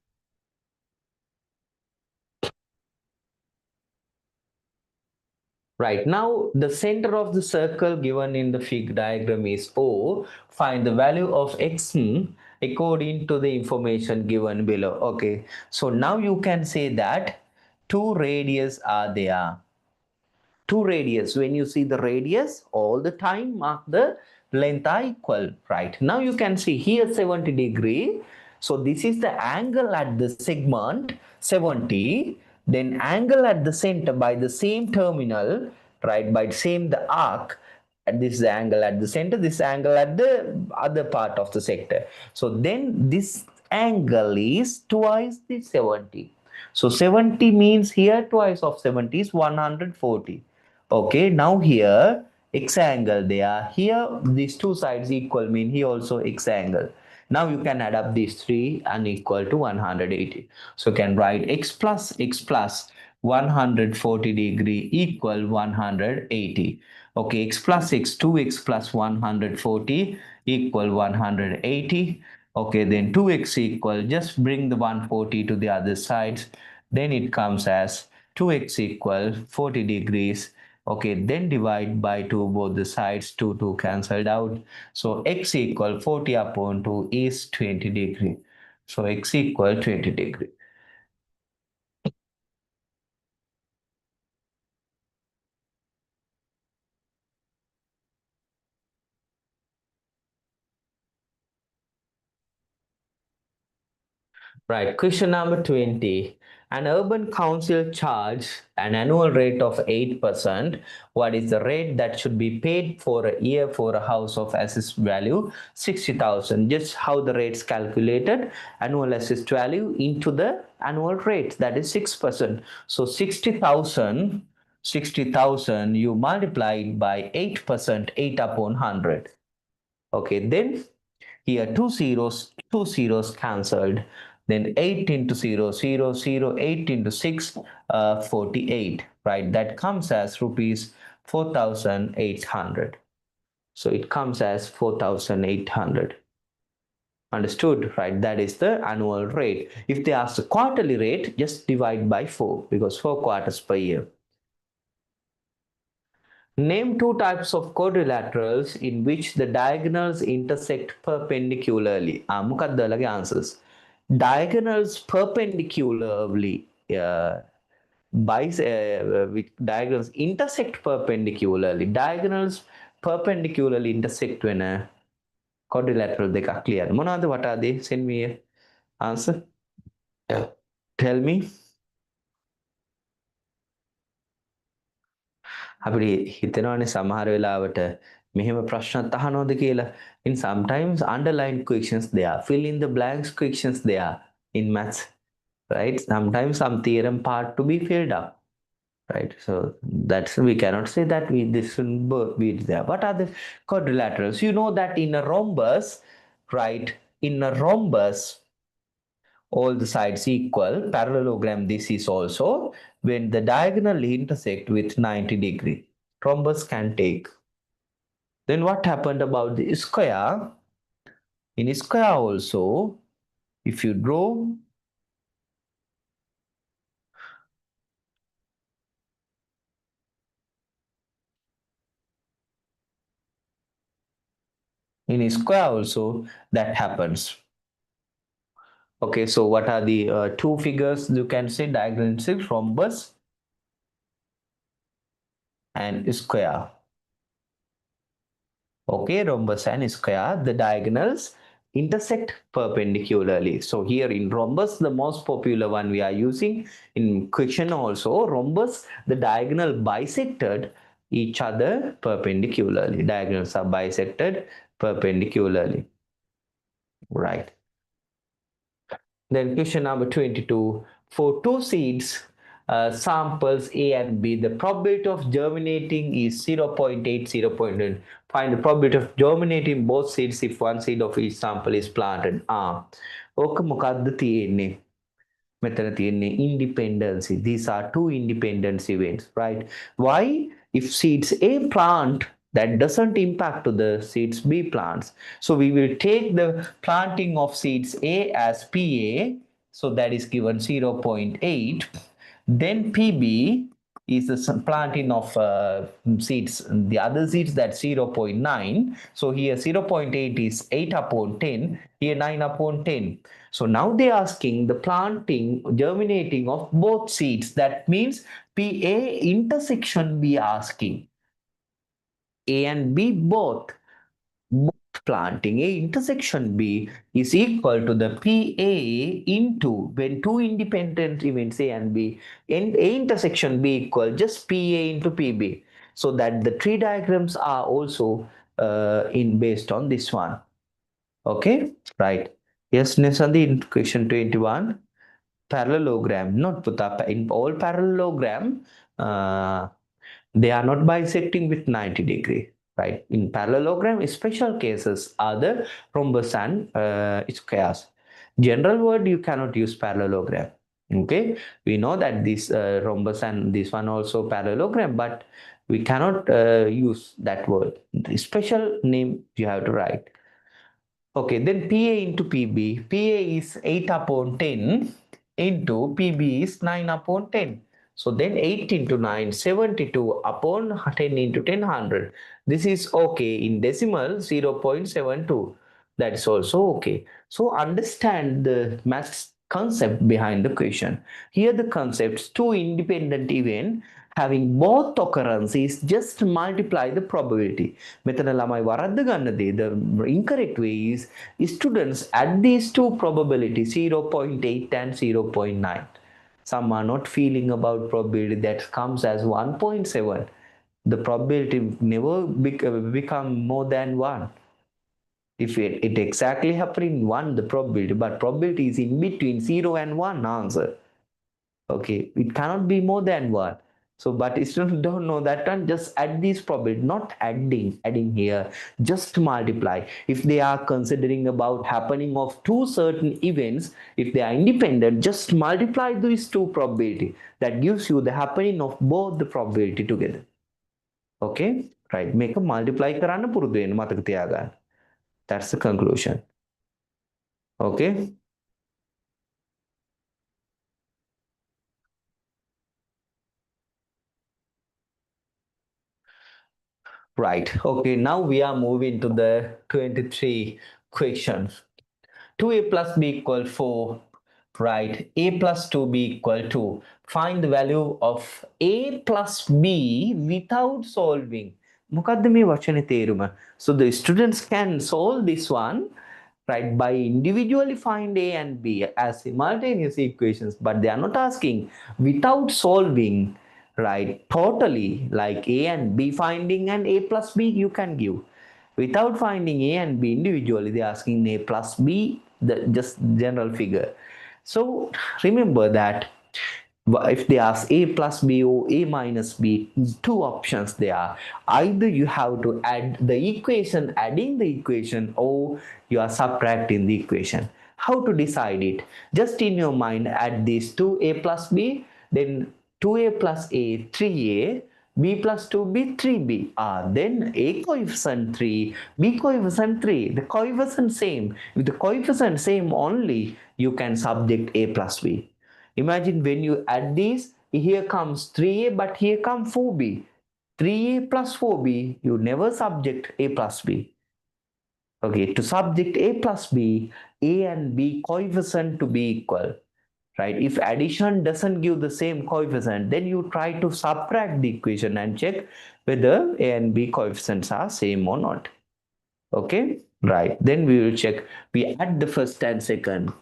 Right, now the center of the circle given in the figure diagram is O. Find the value of x according to the information given below. Okay, so now you can say that two radius are there. Two radius. When you see the radius, all the time mark the length are equal. Right, now you can see here 70 degree. So this is the angle at the segment 70. Then angle at the center by the same terminal, right, by same the arc. And this is the angle at the center, this angle at the other part of the sector. So then this angle is twice the 70. So 70 means here twice of 70 is 140. Okay, now here x angle there. Here these two sides equal mean here also x angle. Now you can add up these three and equal to 180. So you can write x plus 140 degree equal 180. Okay, x plus x, 2x plus 140 equal 180. Okay, then 2x equal, just bring the 140 to the other side. Then it comes as 2x equal 40 degrees. Okay, then divide by 2 both the sides, 2 cancelled out. So x equal 40 upon 2 is 20 degree. So x equal 20 degree. Right, question number 20. An urban council charge an annual rate of 8%. What is the rate that should be paid for a year for a house of assessed value 60,000? Just how the rates calculated, annual assessed value into the annual rate, that is 6%. So 60,000 you multiply it by 8%, 8 upon 100. Okay, then here two zeros cancelled. Then 8 into 0, 0, 0, 8 into 6, 48, right? That comes as rupees 4,800. So it comes as 4,800. Understood, right? That is the annual rate. If they ask the quarterly rate, just divide by 4 because 4 quarters per year. Name two types of quadrilaterals in which the diagonals intersect perpendicularly. මොකක්ද ඔයාලගේ answers? Diagonals perpendicularly with diagonals intersect perpendicularly. Diagonals perpendicularly intersect when a quadrilateral දෙකක් clear. මොනවද what are they? Send me an answer. Yeah. Tell me. අපිට හිතෙනවානේ සමහර වෙලාවට මෙහෙම ප්‍රශ්නත් අහනවද කියලා. In sometimes underlined questions there, fill in the blanks questions there in maths, right? Sometimes some theorem part to be filled up, right? So that's, we cannot say that this will be there. What are the quadrilaterals? You know that in a rhombus, right? In a rhombus, all the sides equal. Parallelogram, this is also when the diagonal intersect with 90 degree. Rhombus can take. Then what happened about the square? In square also, if you draw in square also, that happens. Okay, so what are the two figures you can say diagonal six, rhombus and square. Okay, rhombus and square, the diagonals intersect perpendicularly. So here in rhombus, the most popular one we are using. In question also, rhombus, the diagonal bisected each other perpendicularly. Diagonals are bisected perpendicularly. Right. Then question number 22. For two seeds, samples A and B, the probability of germinating is 0.8, 0.9. Find the probability of germinating both seeds if one seed of each sample is planted. ඕක මොකක්ද තියෙන්නේ? මෙතන තියෙන්නේ independency. These are two independent events, right? Why? If seeds A plant, that doesn't impact to the seeds B plants. So we will take the planting of seeds A as PA. So that is given 0.8. Then PB is the planting of seeds, the other seeds, that's 0.9. So here 0.8 is 8 upon 10, here 9 upon 10. So now they're asking the planting, germinating of both seeds. That means PA intersection be asking. A and B both planting A intersection B is equal to the PA into, when two independent events A and B, and A intersection B equal just PA into PB. So that the tree diagrams are also in based on this one. Okay, right. Yes, Nesandi, in question 21, parallelogram, not put up in all parallelogram, they are not bisecting with 90 degree. right? In parallelogram, special cases are the rhombus and squares. General word, you cannot use parallelogram. Okay, we know that this rhombus and this one also parallelogram, but we cannot use that word. The special name you have to write. Okay, then PA into PB. PA is 8 upon 10 into PB is 9 upon 10. So then 8 into 9, 72 upon 10 into 10, 100. This is okay. In decimal, 0.72. That is also okay. So understand the math concept behind the question. Here the concepts, two independent events having both occurrences, just multiply the probability. මෙතන ළමයි වරද්ද ගන්න දේ, the incorrect way is students add these two probabilities 0.8 and 0.9. Some are not feeling about probability that comes as 1.7. The probability never become more than 1. If it exactly happen in 1, the probability, but probability is in between 0 and 1 answer. Okay, it cannot be more than 1. So, but students don't know that one, just add these probability, not adding here, just multiply. If they are considering about happening of two certain events, if they are independent, just multiply these two probability. That gives you the happening of both the probability together. Okay, right. Make a multiply කරන්න පුරුදු වෙන්න මතක තියාගන්න. That's the conclusion. Okay. Right. Okay. Now we are moving to the 23 questions. 2a plus b equal 4. Right. A plus 2b equal 2. Find the value of a plus b without solving. මොකද්ද මේ වචනේ තේරුම? So the students can solve this one, right, by individually find a and b as simultaneous equations, but they are not asking without solving, right, totally, like a and b finding and a plus b you can give. Without finding a and b individually, they are asking a plus b, the just general figure. So remember that if they ask a plus b or a minus b, two options there. Either you have to add the equation, adding the equation, or you are subtracting the equation. How to decide it? Just in your mind, add these two, a plus b, then 2a plus a, 3a, b plus 2b, 3b. Then a coefficient 3, b coefficient 3. The coefficient same. If the coefficient same only, you can subject a plus b. Imagine when you add these, here comes 3a, but here comes 4b. 3a plus 4b, you never subject a plus b. Okay, to subject a plus b, a and b coefficient to be equal. Right? If addition doesn't give the same coefficient, then you try to subtract the equation and check whether a and b coefficients are same or not. Okay, right. Then we will check. We add the first and second.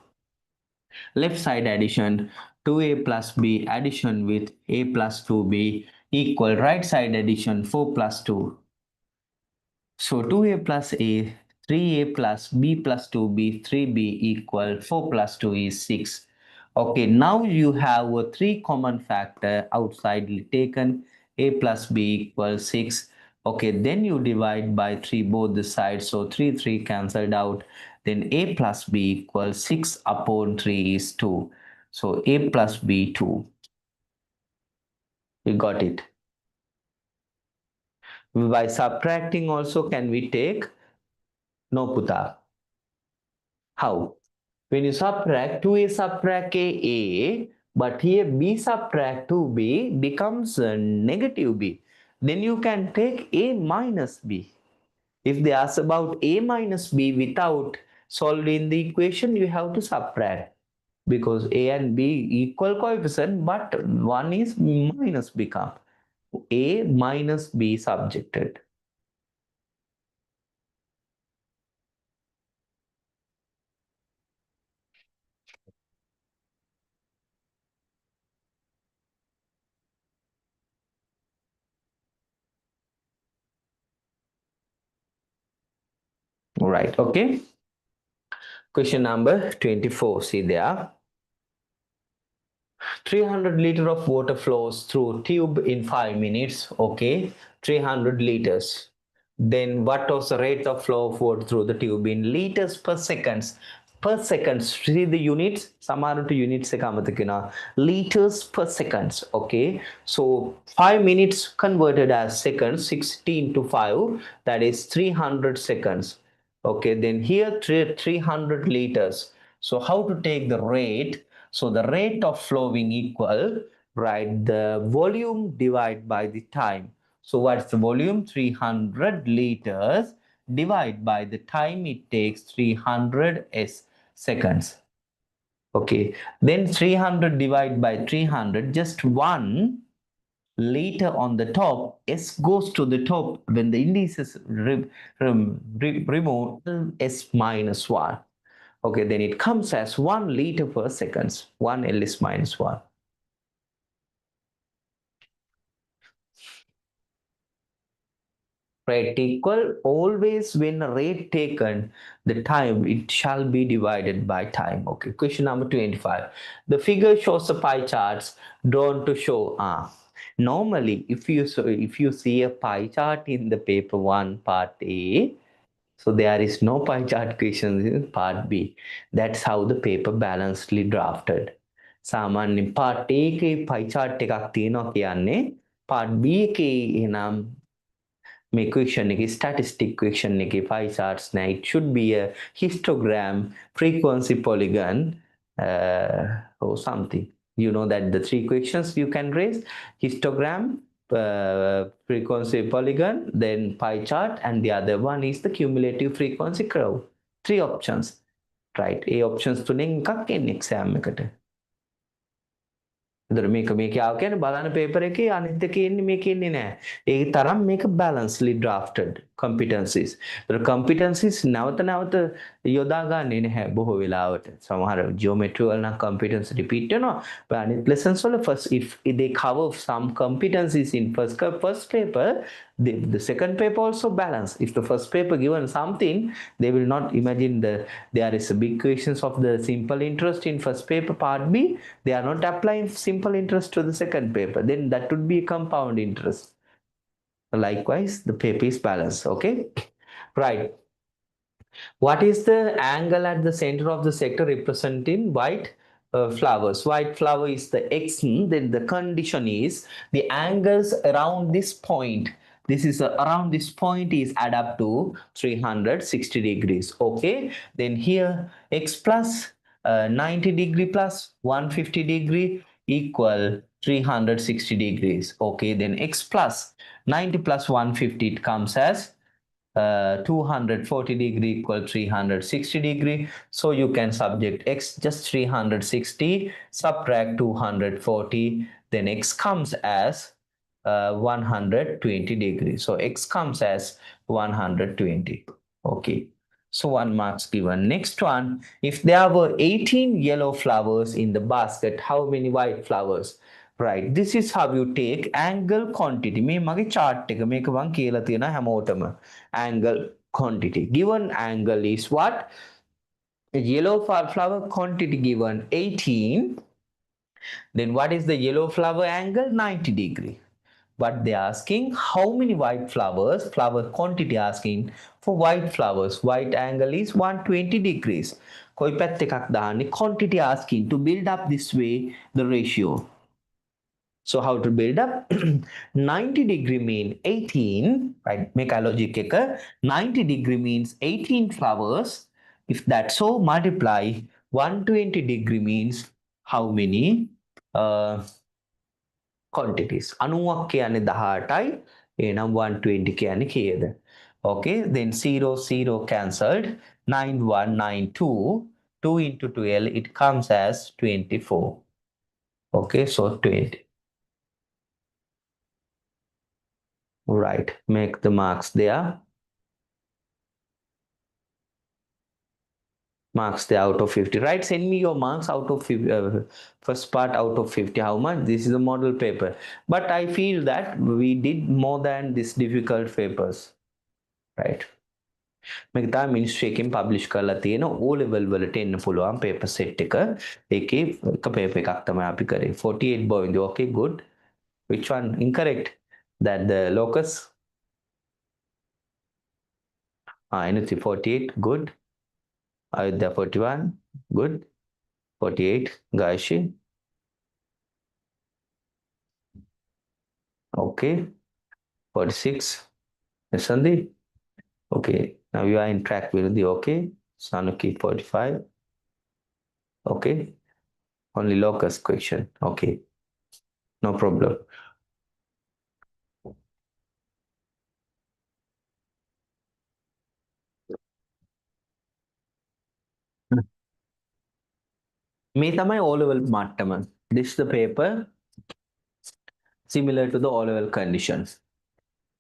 Left side addition, 2a plus b addition with a plus 2b equal right side addition, 4 plus 2. So 2a plus a, 3a plus b plus 2b, 3b equal 4 plus 2 is 6. Okay, now you have a 3 common factor outside taken, a plus b equals 6. Okay, then you divide by 3 both the sides, so 3 cancelled out. Then a plus b equals 6 upon 3 is 2. So a plus b 2. We got it. By subtracting also can we take? No, Puta. How? When you subtract, 2a subtract a, but here b subtract 2b becomes negative b. Then you can take a minus b. If they ask about a minus b without solving the equation, you have to subtract. Because a and b equal coefficient, but one is minus become. A minus b subjected. Right, okay. Question number 24, see there. 300 liter of water flows through tube in 5 minutes. Okay, 300 liters. Then what was the rate of flow of water through the tube in liters per seconds? Per seconds. See the units? Samaru to units liters per seconds. Okay. So 5 minutes converted as seconds, 16 to 5, that is 300 seconds. Okay. Then here 300 liters. So how to take the rate? So the rate of flowing equal, right? The volume divided by the time. So what's the volume? 300 liters divided by the time it takes 300 seconds. Okay, then 300 divided by 300, just 1 liter on the top. S goes to the top when the indices remove S minus 1. Okay, then it comes as 1 liter per seconds. 1 L is minus 1. Rate equal, always when a rate taken, the time it shall be divided by time. Okay, question number 25. The figure shows the pie charts drawn to show normally if you see a pie chart in the paper 1 part A, so there is no pie chart questions in part B. That's how the paper balancedly drafted. සාමාන්‍යයෙන් part A එකේ pie chart එකක් තියෙනවා කියන්නේ part B එකේ එනම් මේ question එකේ statistic question එකේ pie charts නෑ. It should be a histogram, frequency polygon, or something. You know that the 3 questions you can raise: histogram, frequency polygon, then pie chart, and the other one is the cumulative frequency curve. 3 options, right? A options තුනෙන් එකක් එන්නේ exam එකට. එතකොට මේක ආව කියන්නේ බලන paper එකේ අනිත් එකේ ඉන්නේ මේකේ ඉන්නේ නැහැ. ඒ තරම් මේක balancedly drafted competencies. ඒතර competencies නැවත නැවත යොදා ගන්නේ නැහැ බොහෝ වෙලාවට. සමහර geometry වල නම් competency repeat වෙනවා. but අනිත් lessons වල first if they cover some competencies in first paper, the second paper also balance. If the first paper given something, they will not imagine there is a big questions of the simple interest in first paper part B. They are not applying simple interest to the second paper. Then that would be a compound interest. Likewise, the paper is balanced. Okay, right. What is the angle at the center of the sector representing white flowers? White flower is the X. Then the condition is the angles around this point. This is around this point is add up to 360 degrees. Okay. Then here X plus 90 degree plus 150 degree equal 360 degrees. Okay. Then X plus 90 plus 150, it comes as 240 degree equal 360 degree. So you can subject X just 360, subtract 240, then X comes as 120 degrees. So X comes as 120. Okay. So 1 marks given. Next one, if there were 18 yellow flowers in the basket, how many white flowers? Right. This is how you take angle quantity. මේ මගේ chart එක මේක මම කියලා තියෙනවා හැමෝටම. Angle quantity. Given angle is what? Yellow flower quantity given 18. Then what is the yellow flower angle? 90 degree. But they are asking how many white flowers, flower quantity asking for white flowers. White angle is 120 degrees. කොයි පැත්ත එකක් දාන්නේ? Quantity asking to build up this way the ratio. So how to build up? 90 degree mean 18, right? Make a logic එක 90 degree means 18 flowers. If that's so, multiply 120 degree means how many quantities? 90ක් කියන්නේ 18යි. එහෙනම් 120 කියන්නේ කීයද? Okay, then 0, 0 cancelled. 9, 1, 9, 2. 2 into 12, it comes as 24. Okay, so 20. Right, make the marks there. Marks there out of 50. Right, send me your marks out of 50, first part out of 50. How much? This is a model paper. But I feel that we did more than these difficult papers. Right. මේක තමයි ministry එකෙන් publish කරලා තියෙන O level වලට එන්න පුළුවන් paper set එක. ඒකේ එක paper එකක් තමයි අපි කරේ. 48 බෝවින්ද. Okay, good. Which one incorrect? That the locus Anything 48, good. Ayodhya 41, good. 48, Gayashi. Okay. 46, Sandhi. Okay. Now you are in track with the okay. Sanuki 45. Okay. Only locus question. Okay. No problem. මේ තමයි O level මට්ටම. This is the paper similar to the O level conditions.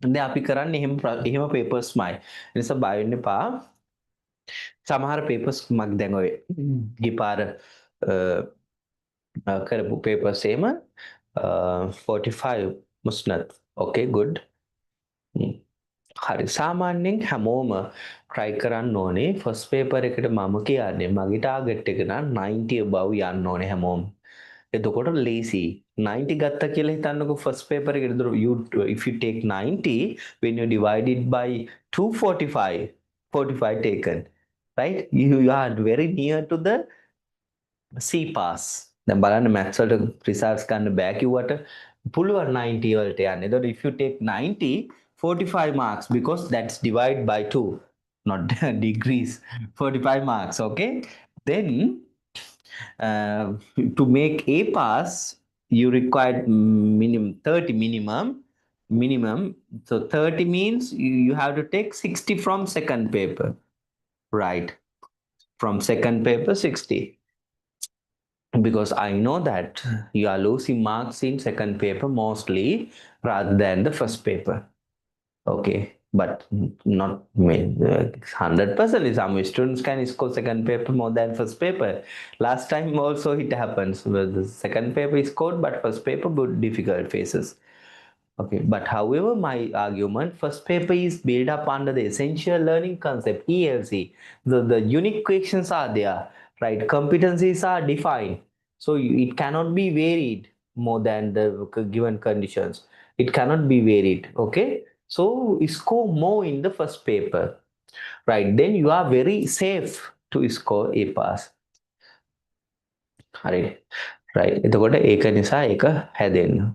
දැන් අපි කරන්නේ එහෙම papers මයි. ඒ නිසා බය වෙන්න එපා. සමහර papers මක් දැන් ඔය ගිපාර කරපු papers එහෙම 45 මුස්නත්. Okay, good. හරි සාමාන්‍යයෙන් හැමෝම try කරන්න ඕනේ first paper එකට මම කියන්නේ මගේ target එක නම් 90 above යන්න ඕනේ හැමෝම. එතකොට lazy 90 ගත්තා කියලා හිතන්නකෝ first paper එකට you if you take 90 when you divide it by 245 45 taken, right, you are very near to the C pass. දැන් බලන්න maths වලට results ගන්න බෑ කිව්වට පුළුවන් 90 වලට යන්න. එතකොට if you take 90 45 marks because that's divide by 2 not degrees 45 marks, okay. Then to make A pass you require minimum 30 minimum. So 30 means you have to take 60 from second paper, right, from second paper 60, because I know that you are losing marks in second paper mostly rather than the first paper. Okay, but not 100%. Some students can score second paper more than first paper. Last time also it happens where the second paper is scored, but first paper with difficult phases. Okay, but however, my argument, first paper is built up under the essential learning concept, ELC. The unique questions are there, right? Competencies are defined. So it cannot be varied more than the given conditions. It cannot be varied, okay? So score more in the first paper, right? Then you are very safe to score A pass. Right. Right. එතකොට ඒක නිසා ඒක හැදෙන්න.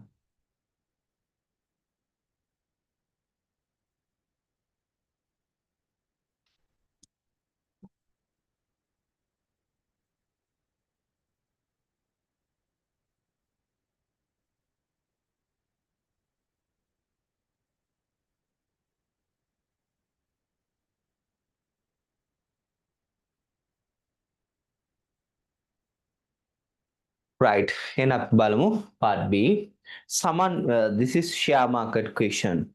Right. Enough Balamu, part B. This is share market question.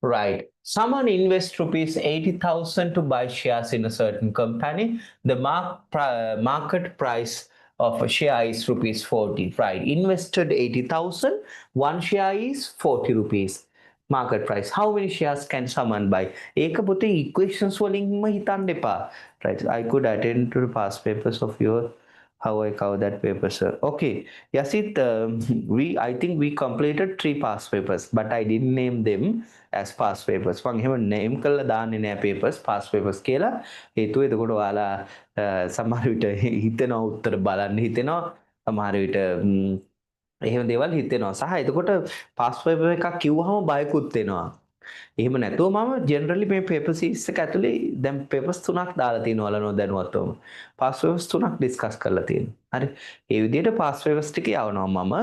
Right. Someone invests rupees 80,000 to buy shares in a certain company. The market price of a share is rupees 40. Right. Invested 80,000. One share is 40 rupees. Market price. How many shares can someone buy? ඒක පුතේ equations වලින්ම හිතන්න එපා. Right. I could attend to the past papers of your how I cover that paper, sir. Okay. Yasit, I think we completed 3 past papers, but I didn't name them as past papers. මම එහෙම name කරලා දාන්නේ නෑ papers past papers කියලා. හේතුව එතකොට ඔයාලා සමහර විට හිතෙනවා උත්තර බලන්න හිතෙනවා. සමහර විට එහෙම දේවල් හිතෙනවා. සහ එතකොට past paper එකක් කිව්වහම බයකුත් එනවා. එහෙම නැතුව මම ජෙනරලි මේ පේපර් සීරීස් එක ඇතුලේ දැන් පේපර්ස් 3ක් දාලා තියෙනවා ඔයාලා නොදැනුවත්වම. පාස් පේපර්ස් 3ක් ඩිස්කස් කරලා තියෙනවා. හරි. ඒ විදිහට පාස් පේපර්ස් ටික යවනවා මම.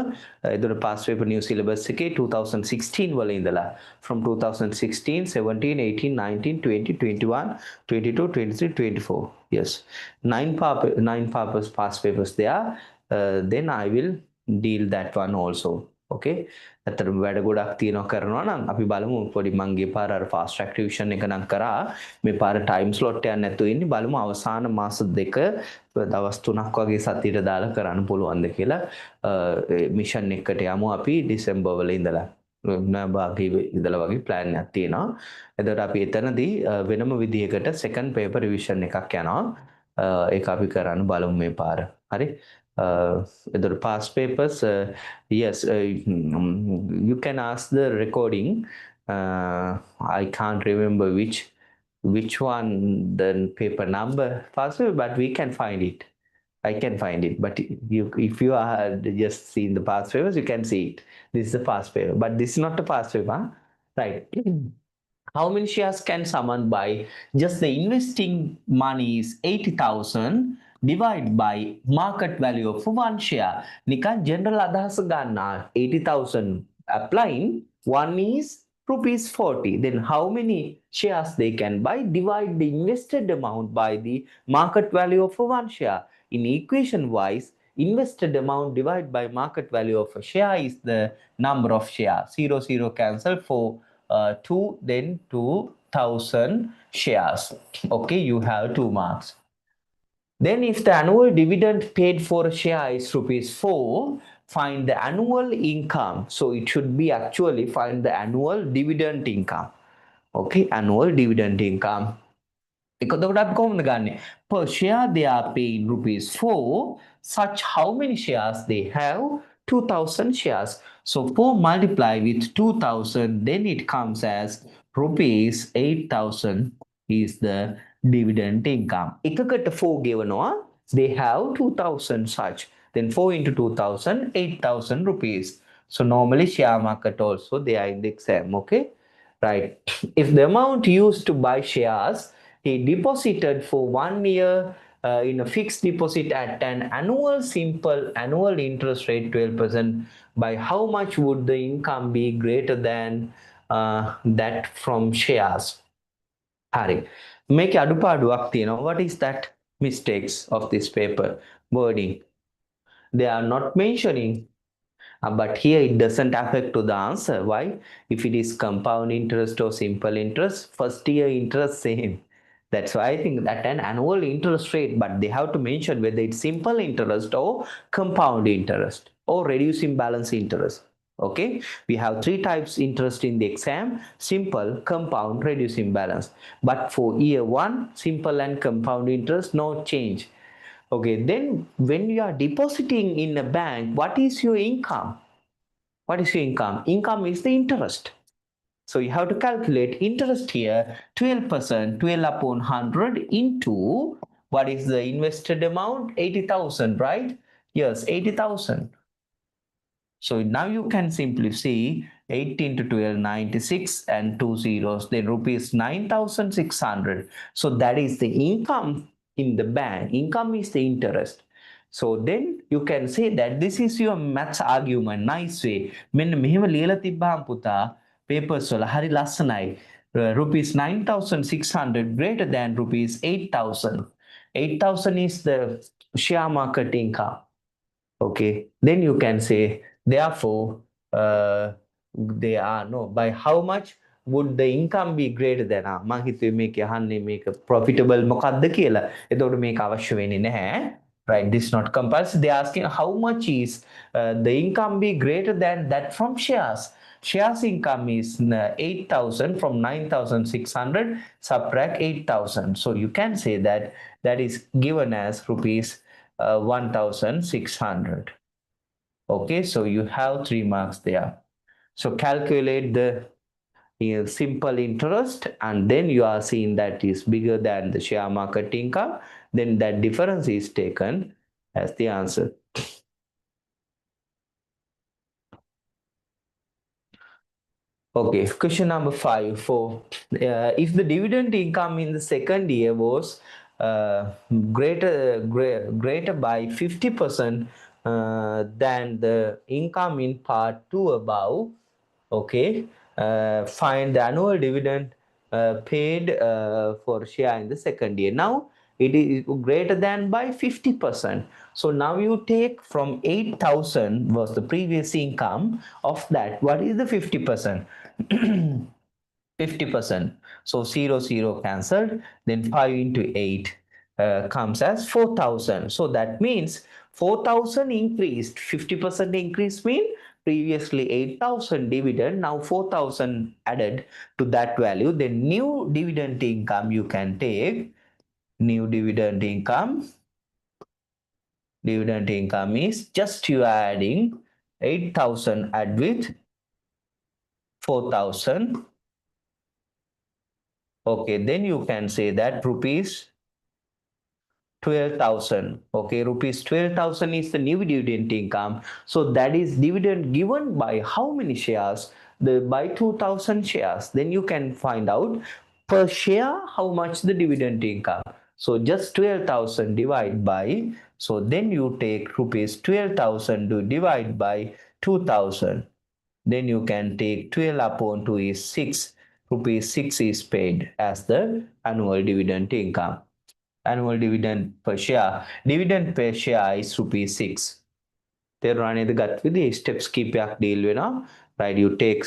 එතකොට පාස් පේපර් නිව් සිලබස් එකේ 2016 වල ඉඳලා from 2016, 17, 18, 19, 20, 21, 22, 23, 24. Yes. 9 papers past papers there. Then I will deal that one also. Okay. ඇත්තටම වැඩ ගොඩක් තියෙනවා කරනවා නම් අපි බලමු පොඩි මං ගිය පාර අර ෆාස්ට් ට්‍රැක් ටියුෂන් එක නම් කරා මේ පාර ටයිම් ස්ලොට් එකක් නැතුව ඉන්නේ බලමු අවසාන මාස දෙක දවස් 3ක් වගේ සතියට දාලා කරන්න පුළුවන්ද කියලා මිෂන් එකකට යමු අපි ඩිසෙම්බර් වල ඉඳලා භාගී ඉඳලා වගේ ප්ලෑන් එකක් තියෙනවා. එතකොට අපි එතනදී වෙනම විදිහකට second paper revision එකක් යනවා. ඒක අපි කරන්න බලමු මේ පාර. හරි. එතකොට past papers, yes, you can ask the recording. I can't remember which one the paper number past paper, but we can find it. I can find it, but if you are just seeing the past papers, you can see it. This is the past paper, but this is not the past paper, huh? Right? How many shares can someone buy? Just the investing money is 80,000 divided by market value of one share. Nikan general adhasa ganna 80,000 applying. One is rupees 40. Then how many shares they can buy? Divide the invested amount by the market value of one share. In equation wise, invested amount divided by market value of a share is the number of shares. 0 cancel for 2, then 2,000 shares. Okay, you have 2 marks. Then if the annual dividend paid for a share is rupees 4, find the annual income. So it should be actually find the annual dividend income. Okay, annual dividend income. Per share they are paying rupees 4. Such how many shares they have? 2,000 shares. So 4 multiply with 2,000, then it comes as rupees 8,000 is the dividend income. එකකට 4 ගෙවනවා. They have 2,000 such. Then 4 into 2,000, 8,000 rupees. So normally share market also they are in the exam. Okay, right. If the amount used to buy shares, he deposited for 1 year in a fixed deposit at an annual simple annual interest rate 12%, by how much would the income be greater than that from shares? Hari, make අඩුපාඩුවක් තියෙනවා. What is that mistakes of this paper? Wording. They are not mentioning. But here it doesn't affect to the answer. Why? If it is compound interest or simple interest, first year interest same. That's why I think that an annual interest rate, but they have to mention whether it's simple interest or compound interest or reducing balance interest. Okay, we have 3 types interest in the exam: simple, compound, reducing balance. But for year 1, simple and compound interest, no change. Okay, then when you are depositing in a bank, what is your income? What is your income? Income is the interest. So you have to calculate interest here, 12%, 12 upon 100 into what is the invested amount? 80,000, right? Yes, 80,000. So now you can simply see 8 into 12, 96 and 2 zeros, then rupees 9,600. So that is the income in the bank. Income is the interest. So then you can say that this is your maths argument. Nice way. මෙන්න මෙහෙම ලියලා තිබ්බාම පුතා papers වල හරි ලස්සනයි. Rupees 9,600 greater than rupees 8,000. 8,000 is the share market income. Okay, then you can say therefore they are no, by how much would the income be greater than මම හිතුවේ මේක අහන්නේ මේක profitable මොකක්ද කියලා. එතකොට මේක අවශ්‍ය වෙන්නේ නැහැ. Right, this is not compulsory. They are asking how much is the income be greater than that from shares. Shares income is 8,000 from 9,600, subtract 8,000. So you can say that that is given as rupees 1,600. Okay, so you have 3 marks there. So calculate the simple interest, and then you are seeing that is bigger than the share market income, then that difference is taken as the answer. Okay, question number 5. For if the dividend income in the second year was greater by 50% than the income in part 2 above, okay, find the annual dividend paid for share in the second year. Now it is greater than by 50%. So now you take from 8,000 was the previous income. Of that, what is the 50%? 50%. So 0 cancelled, then 5 into 8 comes as 4,000. So that means 4,000 increased. 50% increase means previously 8,000 dividend, now 4,000 added to that value. Then new dividend income you can take. New dividend income is just you are adding 8,000 add with 4,000. Okay, then you can say that rupees 12,000. Okay, rupees 12,000 is the new dividend income. So that is dividend given by how many shares? By 2,000 shares. Then you can find out per share how much the dividend income. So just 12,000 divide by, so then you take rupees 12,000 to divide by 2,000. Then you can take 12 upon 2 is 6. Rupees 6 is paid as the annual dividend income. Annual dividend per share. Dividend per share is rupees 6. තේරුණා නේද ගත් විදිහේ steps කීපයක් deal වෙනවා. Right, you take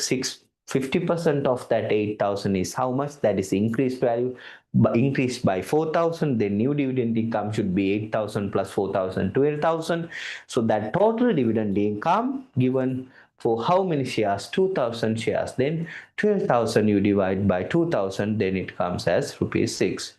50% of that 8,000 is how much? That is increased value, increased by 4,000. Then new dividend income should be 8,000 plus 4,000, 12,000. So that total dividend income given for how many shares? 2,000 shares. Then 12,000 you divide by 2,000, then it comes as rupees 6.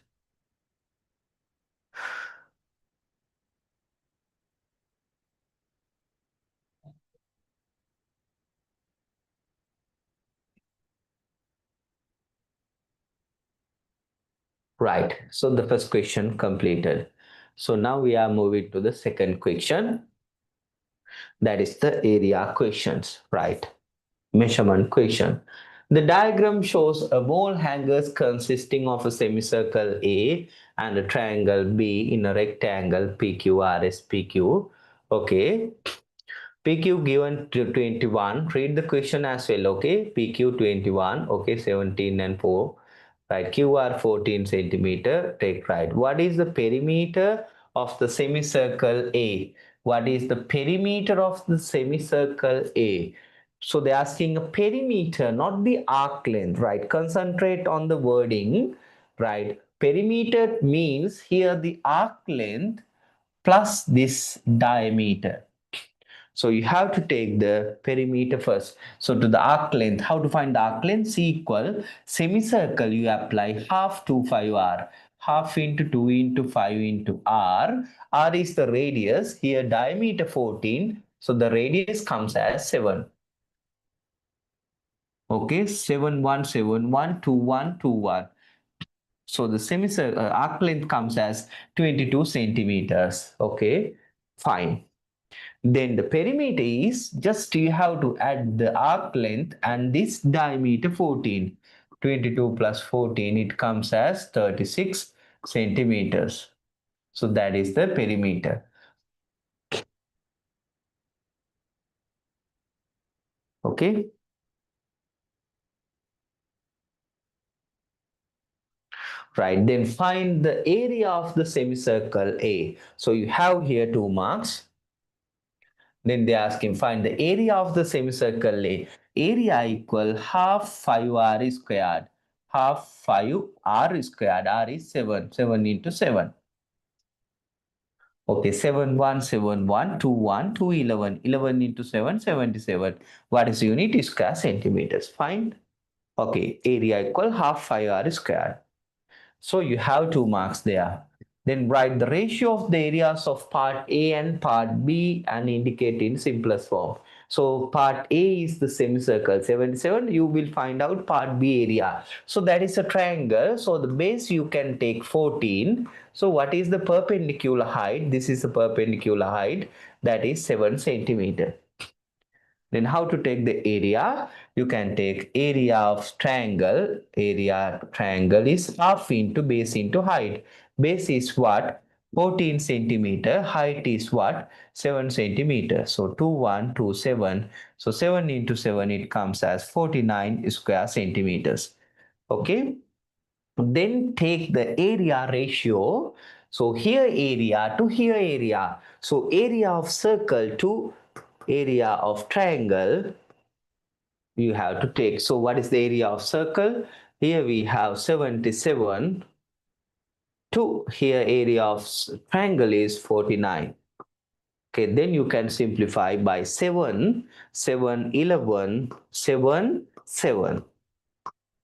Right, so the first question completed. So now we are moving to the second question. That is the area questions, right? Measurement question. The diagram shows a wall hangers consisting of a semicircle A and a triangle B in a rectangle PQRS. Okay, PQ given to 21. Read the question as well. Okay, PQ 21. Okay, 17 and 4. Right, QR 14 centimeter. Take right. What is the perimeter of the semicircle A? What is the perimeter of the semicircle A? So they're asking a perimeter, not the arc length, right? Concentrate on the wording, right? Perimeter means here the arc length plus this diameter. So you have to take the perimeter first. So to the arc length, how to find the arc length? C equal semicircle, you apply half 2 5R. Half into 2 into 5 into R. R is the radius. Here diameter 14. So the radius comes as 7. Okay, 7 1 7 1 2 1 2 1. So the semicircle arc length comes as 22 centimeters. Okay, fine. Then the perimeter is just you have to add the arc length and this diameter 14. 22 plus 14, it comes as 36 centimeters. So that is the perimeter. Okay. Right, then find the area of the semicircle A. So you have here 2 marks. Then they ask him find the area of the semicircle A. Area equal half 5R squared. Half 5R squared. R is 7. 7 into 7. Okay, 7 1 7 1 2 1 2 11. 11 into 7 77. What is unit? Square centimeters. Fine. Okay, area equal half 5R squared. So you have 2 marks there. Then write the ratio of the areas of part A and part B and indicate in simplest form. So part A is the semicircle 77. You will find out part B area. So that is a triangle. So the base you can take 14. So what is the perpendicular height? This is the perpendicular height. That is 7 centimeter. Then how to take the area? You can take area of triangle. Area triangle is half into base into height. Base is what? 14 centimeter. Height is what? 7 centimeter. So 2 1 2 7. So 7 into 7 it comes as 49 square centimeters. Okay. Then take the area ratio. So here area to here area. So area of circle to area of triangle you have to take. So what is the area of circle? Here we have 77 to here area of triangle is 49. Okay, then you can simplify by 7, 7, 11, 7, 7.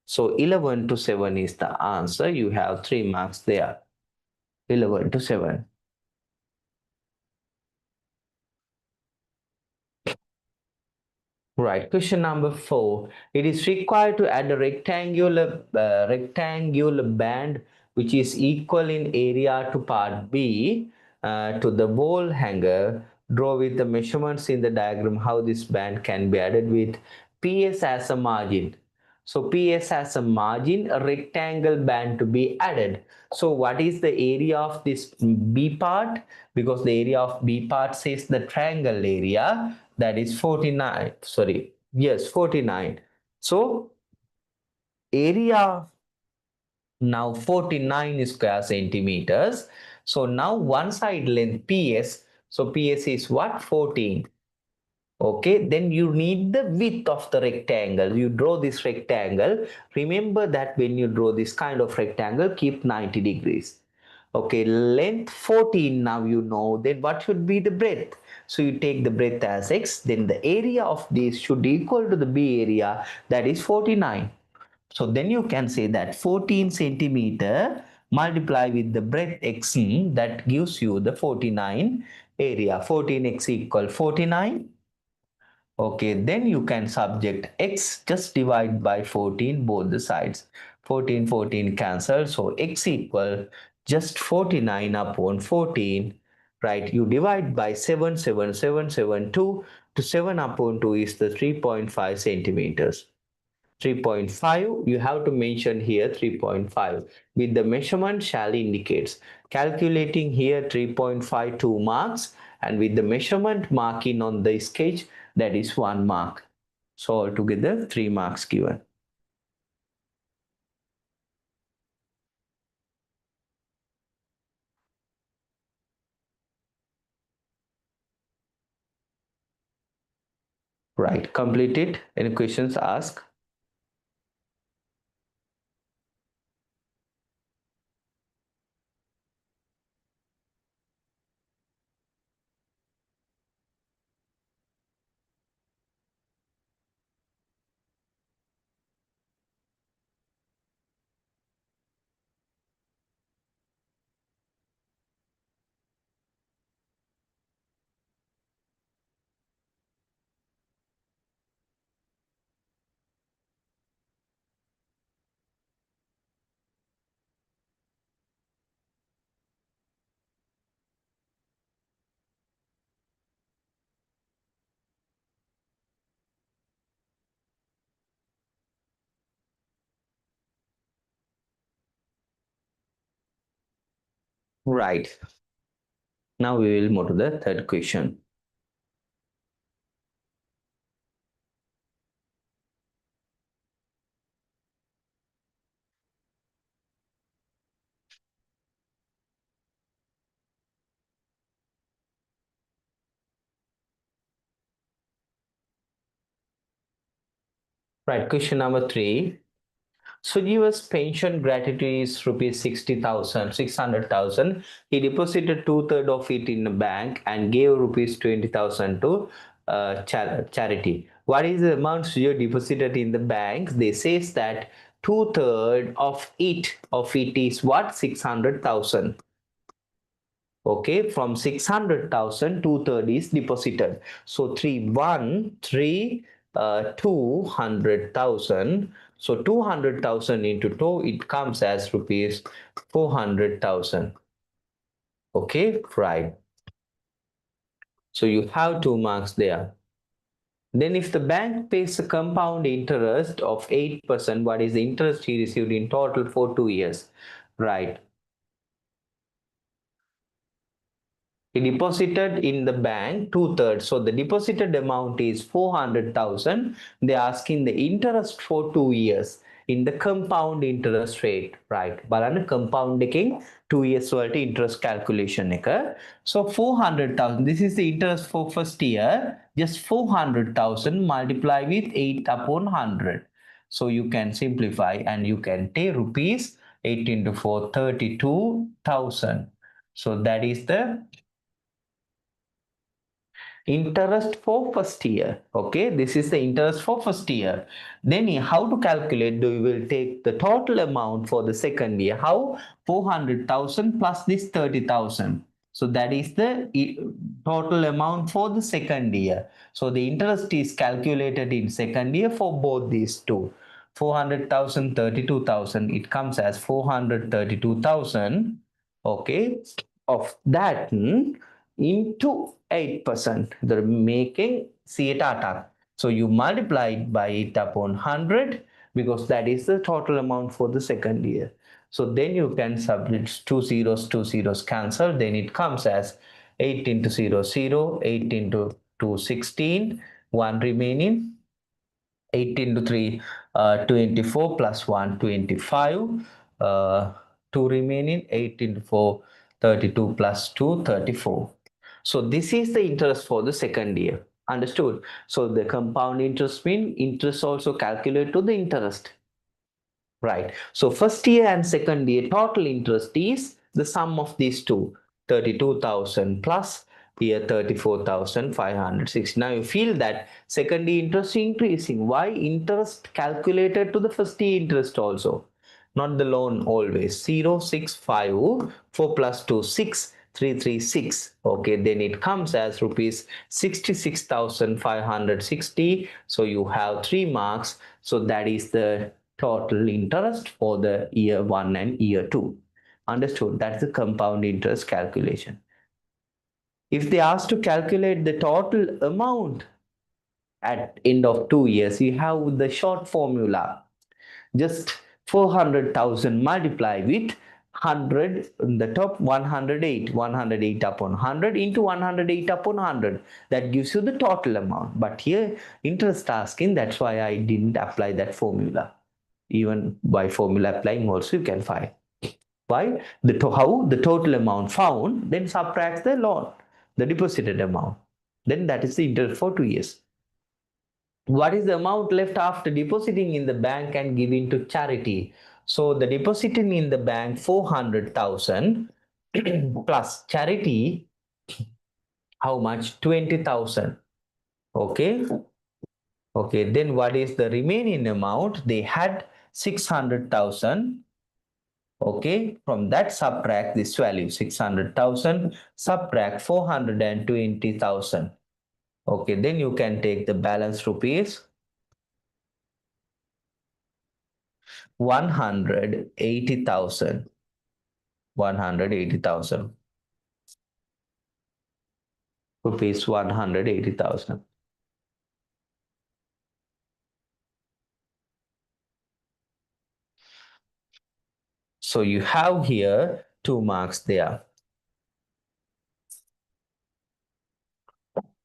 So 11 to 7 is the answer. You have 3 marks there. 11 to 7. Right. Question number 4. It is required to add a rectangular band which is equal in area to part B to the wall hanger. Draw with the measurements in the diagram how this band can be added with PS as a margin. So PS as a margin, a rectangle band to be added. So what is the area of this B part? Because the area of B part says the triangle area, that is 49. Sorry, yes, 49. So area now 49 square centimeters. So now one side length PS. So PS is what? 14. Okay, then you need the width of the rectangle. You draw this rectangle. Remember that when you draw this kind of rectangle, keep 90 degrees. Okay, length 14 now you know. Then what should be the breadth? So you take the breadth as x, then the area of this should equal to the B area, that is 49. So then you can say that 14 centimeter multiply with the breadth x, that gives you the 49 area. 14x equal 49. Okay, then you can subject x, just divide by 14 both the sides. 14, 14 cancel. So x equal just 49 upon 14. Right, you divide by 7, 7, 7, 7, 2 to 7 upon 2 is the 3.5 centimeters. 3.5, you have to mention here 3.5 with the measurement shall indicates. Calculating here 3.5, 2 marks, and with the measurement marking on the sketch, that is 1 mark. So altogether 3 marks given. Right, complete it. Any questions, ask. Right, now we will move to the third question. Right, question number 3. Sujeeva's pension gratuity is rupees 60,000, 600,000. He deposited two-thirds of it in a bank and gave rupees 20,000 to charity. What is the amount Sujeeva deposited in the bank? They says that two-thirds of it is what? 600,000. Okay, from 600,000, two-thirds is deposited. So 3, 1, 3, 200,000. So 200,000 into 2, it comes as rupees 400,000. Okay, right. So you have 2 marks there. Then if the bank pays a compound interest of 8%, what is the interest he received in total for 2 years? Right. He deposited in the bank two-thirds. So the deposited amount is 400,000. They're asking the interest for 2 years in the compound interest rate. Right. Balana compound taking 2 years worth interest calculation. So 400,000. This is the interest for first year. Just 400,000 multiply with 8 upon 100. So you can simplify and you can take rupees 8 into 4, 32,000. So that is the interest for first year. Okay, this is the interest for first year. Then how to calculate? We will take the total amount for the second year. How? 400,000 plus this 30,000. So that is the total amount for the second year. So the interest is calculated in second year for both these two. 400,000, 32,000. It comes as 432,000. Okay, of that into 8%. They're making CETA. So you multiply it by 8 upon 100 because that is the total amount for the second year. So then you can subtract two zeros cancel. Then it comes as 8 into 0, 0, 8 into 2, 16, 1 remaining, 8 into 3, 24 plus 1, 25, 2 remaining, 8 into 4, 32 plus 2, 34. So this is the interest for the second year. Understood? So the compound interest means interest also calculate to the interest. Right. So first year and second year total interest is the sum of these two, 32,000 plus here 34,560. Now you feel that second year interest increasing. Why? Interest calculated to the first year interest also, not the loan always. 065, 4 plus 2, 6, 336. Okay, then it comes as rupees 66,560. So you have 3 marks. So that is the total interest for the year 1 and year 2. Understood? That's the compound interest calculation. If they ask to calculate the total amount at end of 2 years, you have the short formula. Just 400,000 multiply with 100 in the top, 108 upon 100 into 108 upon 100. That gives you the total amount. But here interest asking, that's why I didn't apply that formula. Even by formula applying also you can find. Why? How the total amount found, then subtract the loan, the deposited amount. Then that is the interest for 2 years. What is the amount left after depositing in the bank and giving to charity? So the depositing in the bank 400,000 plus charity, how much? 20,000. Okay. Okay. Then what is the remaining amount? They had 600,000. Okay. From that subtract this value 600,000, subtract 420,000. Okay. Then you can take the balance rupees 180,000. 180,000 rupees, 180,000. So you have here 2 marks there.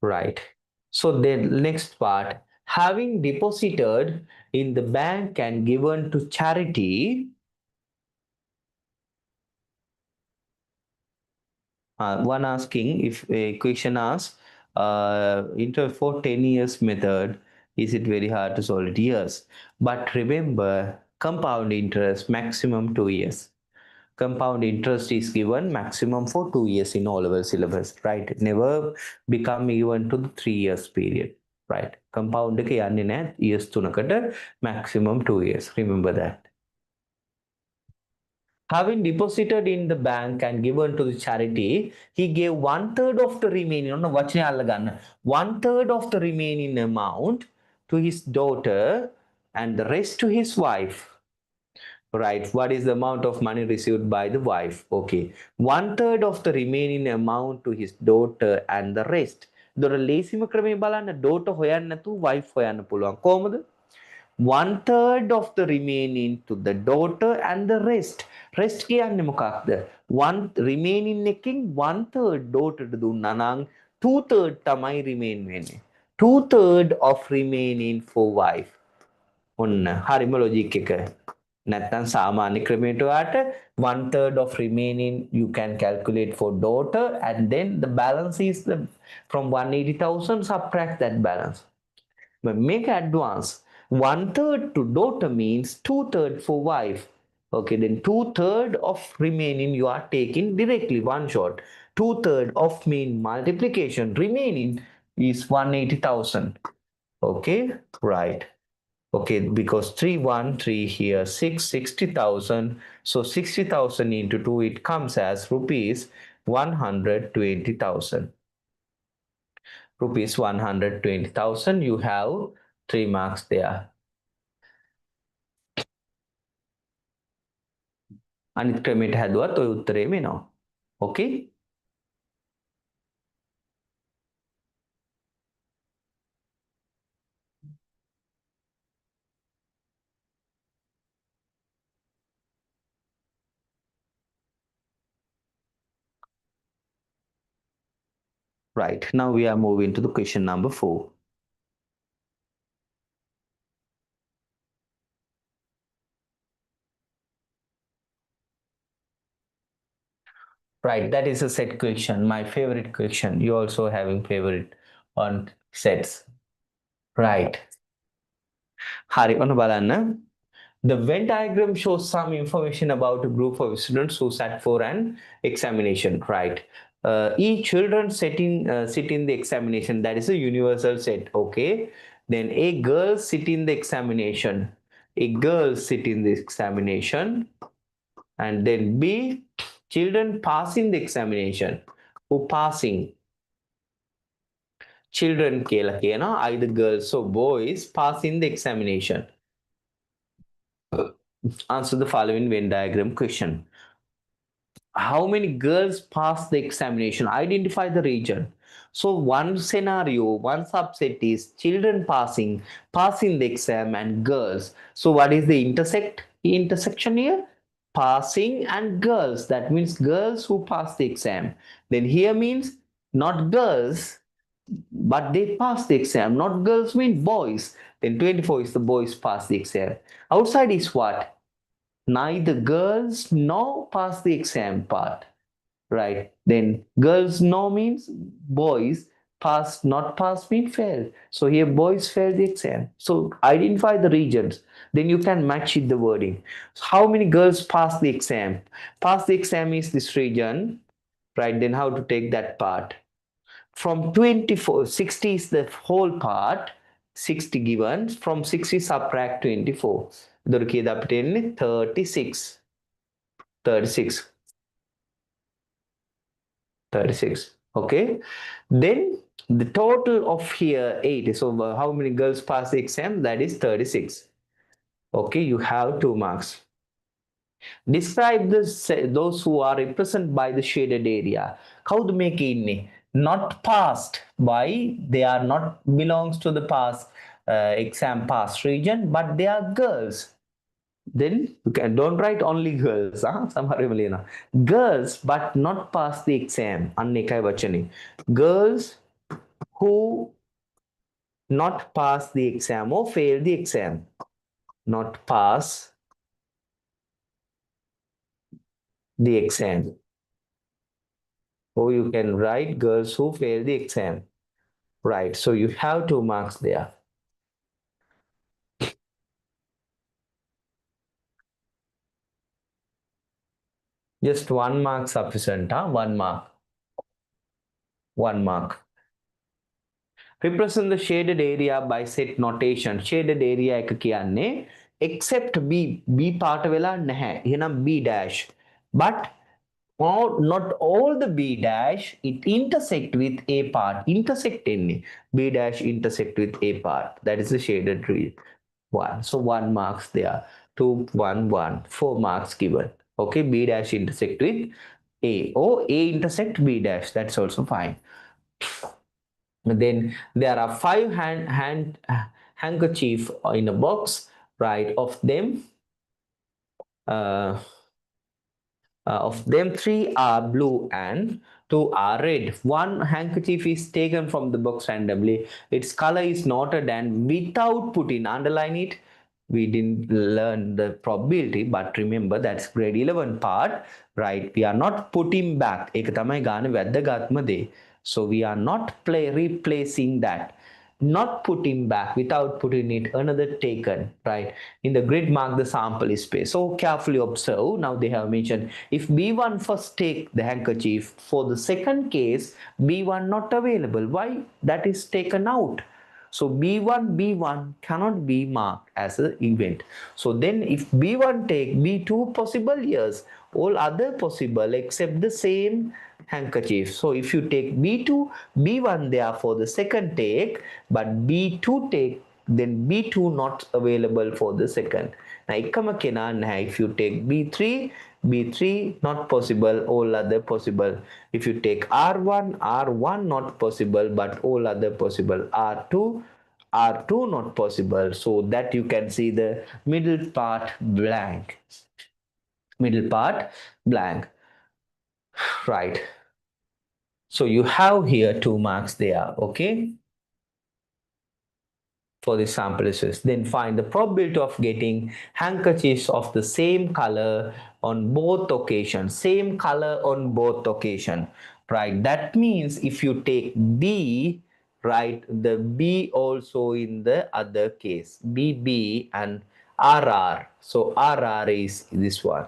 Right. So then next part, having deposited in the bank and given to charity, one asking, if a question asks, interest for 10 years method, is it very hard to solve it? Yes. But remember, compound interest maximum 2 years. Compound interest is given maximum for 2 years in all our syllabus, right? Never become even to the 3 years period, right? Compound එක යන්නේ නැහැ years 3කට, maximum 2 years. Remember that. Having deposited in the bank and given to the charity, he gave 1/3 of the remaining, no, 1/3 of the remaining amount to his daughter and the rest to his wife. Right. What is the amount of money received by the wife? Okay. 1/3 of the remaining amount to his daughter and the rest. දොර ලේසිම ක්‍රමේ බලන්න daughter හොයන්න නැතුව wife හොයන්න පුළුවන්. කොහොමද? 1/3 of the remaining to the daughter and the rest. Rest කියන්නේ මොකක්ද? One remaining එකකින් 1/3 daughter ට දුන්නා නම් 2/3 තමයි remain වෙන්නේ. 2/3 of remaining for wife. ඔන්න හරිම logic එක. නැත්නම් සාමාන්‍ය ක්‍රමයට ඔයාට 1/3 of remaining you can calculate for daughter and then the balance is the from 180,000 subtract that balance. But make advance. 1/3 to daughter means 2/3 for wife. Okay, then 2/3 of remaining you are taking directly one shot. 2/3 of mean multiplication remaining is 180,000. Okay, right. Okay, because 313 here, 60,000. So 60,000 into 2, it comes as rupees 120,000. Rupees 120,000. You have 3 marks there. අනිත් ක්‍රමයට හැදුවත් ඔය උත්තරේම එනවා. Okay? Right. Now we are moving to the question number 4. Right, that is a set question. My favorite question. You also having favorite on sets. Right. හරි ඔන්න බලන්න. The Venn diagram shows some information about a group of students who sat for an examination, right? Each children sit in the examination. That is a universal set, okay? Then A girl sit in the examination. A girl sit in the examination. And then B children passing the examination. Who passing? Children කියලා කියනවා, either girls or boys passing the examination. Answer the following Venn diagram question. How many girls pass the examination? Identify the region. So one scenario, one subset is children passing the exam and girls. So what is the intersection here? Passing and girls. That means girls who pass the exam. Then here means not girls, but they pass the exam. Not girls mean boys. Then 24 is the boys pass the exam. Outside is what? Neither girls nor pass the exam part, right? Then girls no means boys, pass not pass means fail. So here boys fail the exam. So identify the regions, then you can match it the wording. So how many girls pass the exam? Pass the exam is this region, right? Then how to take that part? From 24, 60 is the whole part, 60 given. From 60 subtract 24. එතකොට කීයද අපිට එන්නේ 36. 36. Okay. Then the total of here 8. So how many girls pass the exam? That is 36. Okay, you have 2 marks. Describe those who are represented by the shaded area. කවුද මේකේ ඉන්නේ? Not passed by, they are not belongs to the pass exam pass region, but they are girls. Then you don't write only girls. Girls but not pass the exam. Girls who not pass the exam or fail the exam. Not pass the exam. Or you can write girls who fail the exam. Right. So you have 2 marks there. Just 1 mark sufficient, huh? 1 mark. 1 mark. Represent the shaded area by set notation. Shaded area එක කියන්නේ except B. B පාට වෙලා නැහැ. එහෙනම් B dash. But not all the B dash, it intersect with A part. Intersect එන්නේ. B dash intersect with A part. That is the shaded one. So 1 marks there. 2, 1, 1. 4 marks given. Okay, B dash intersect with A or A intersect B dash. That's also fine. Then there are 5 handkerchief in a box, right? Of them 3 are blue and 2 are red. One handkerchief is taken from the box randomly. Its color is noted and without putting, underline it. We didn't learn the probability, but remember that's grade 11 part, right? We are not putting back. ඒක තමයි ගාන වැද්දගත්ම දේ. So we are not replacing that. not putting back, without putting it, another taken, right? In the grid mark the sample space. So carefully observe. Now they have mentioned if B1 first take the handkerchief, for the second case B1 not available. Why? That is taken out. So B1 cannot be marked as an event. So then if B1 take, B2 possible, yes, all other possible except the same handkerchief. So if you take B2, B1 there for the second take, but B2 take, then B2 not available for the second. Now if you take B3 not possible, all other possible. If you take R1 not possible, but all other possible. R2 not possible. So that you can see the middle part blank. Middle part blank. Right. So you have here 2 marks there. Okay. For the sample space. Then find the probability of getting handkerchiefs of the same color on both occasions. Same color on both occasions. Right. That means if you take B, right, the B also in the other case. B and RR. So RR is this one.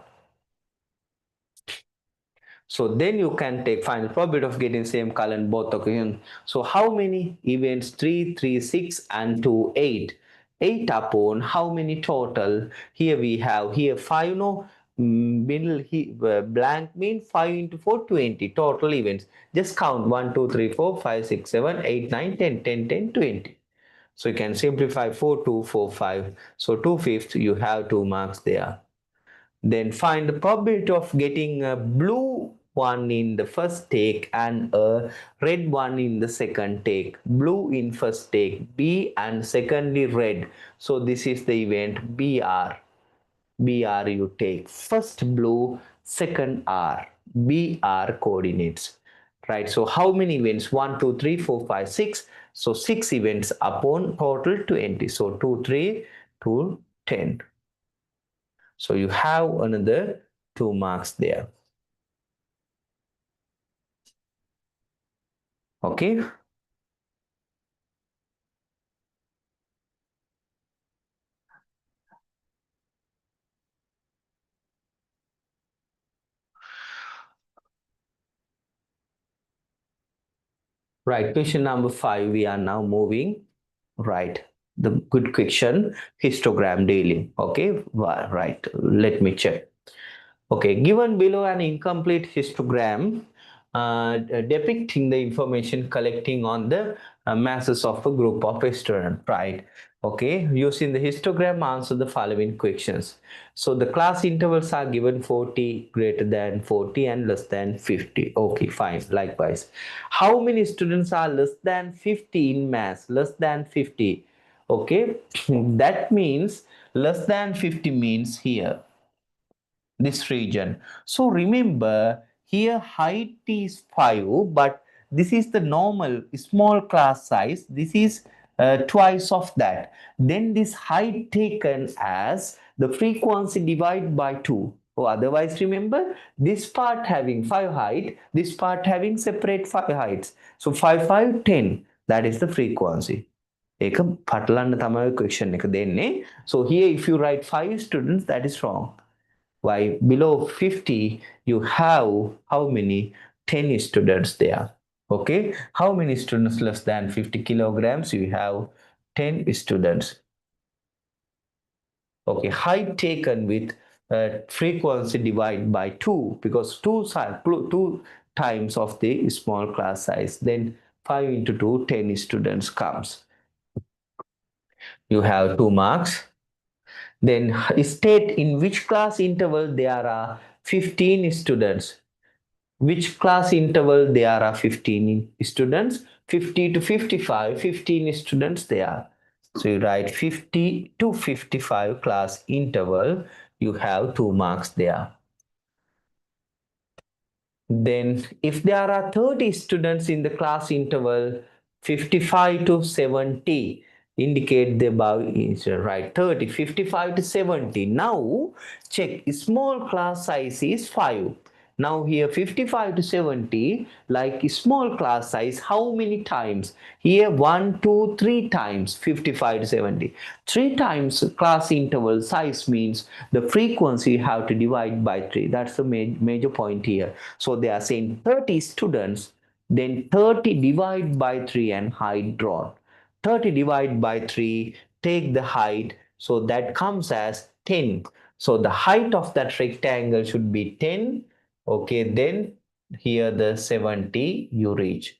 So then you can take final probability of getting same color in both occasions. So how many events? 3, 3, 6 and 2, 8. 8 upon how many total? Here we have here 5, no, middle blank means 5 into 4, 20 total events. Just count 1, 2, 3, 4, 5, 6, 7, 8, 9, 10, 10, 10, 20. So you can simplify 4, 2, 4, 5. So 2/5 you have 2 marks there. Then find the probability of getting a blue one in the first take and a red one in the second take. Blue in first take, B, and secondly red. So this is the event BR. BR you take first blue, second R. BR coordinates. Right. So how many events? 1, 2, 3, 4, 5, 6. So 6 events upon total 20. So 2, 3, 2, 10. So you have another 2 marks there. Okay. Right. Question number 5. We are now moving. Right. The good question. Histogram dealing. Okay. Right. Let me check. Okay, given below an incomplete histogram depicting the information collecting on the masses of a group of students, right? Okay, using the histogram, answer the following questions. So the class intervals are given 40, greater than 40 and less than 50. Okay, fine. Likewise, how many students are less than 50 in mass? Less than 50. Okay, that means less than 50 means here this region. So remember here height is 5, but this is the normal small class size. This is twice of that. Then this height taken as the frequency divided by 2. Or otherwise remember this part having 5 height, this part having separate 5 heights. So 5, 5, 10. That is the frequency. ඒක පටලන්න තමයි question එක දෙන්නේ. So here if you write 5 students, that is wrong. Why below 50 you have how many? 10 students there. Okay, how many students less than 50 kilograms? You have 10 students. Okay, height taken with frequency divided by 2 because 2 times of the small class size. Then 5 into 2, 10 students comes. You have 2 marks. Then state in which class interval there are 15 students. Which class interval there are 15 students? 50 to 55, 15 students there. So you write 50 to 55 class interval. You have 2 marks there. Then if there are 30 students in the class interval 55 to 70, indicate the above is right. 30, 55 to 70. Now check small class size is 5. Now here 55 to 70, like small class size, how many times? Here 1, 2, 3 times 55 to 70. 3 times class interval size means the frequency you have to divide by 3. That's the major point here. So they are saying 30 students, then 30 divided by 3 and height drawn. 30 divided by 3, take the height, so that comes as 10. So the height of that rectangle should be 10. Okay, then here the 70 you reach.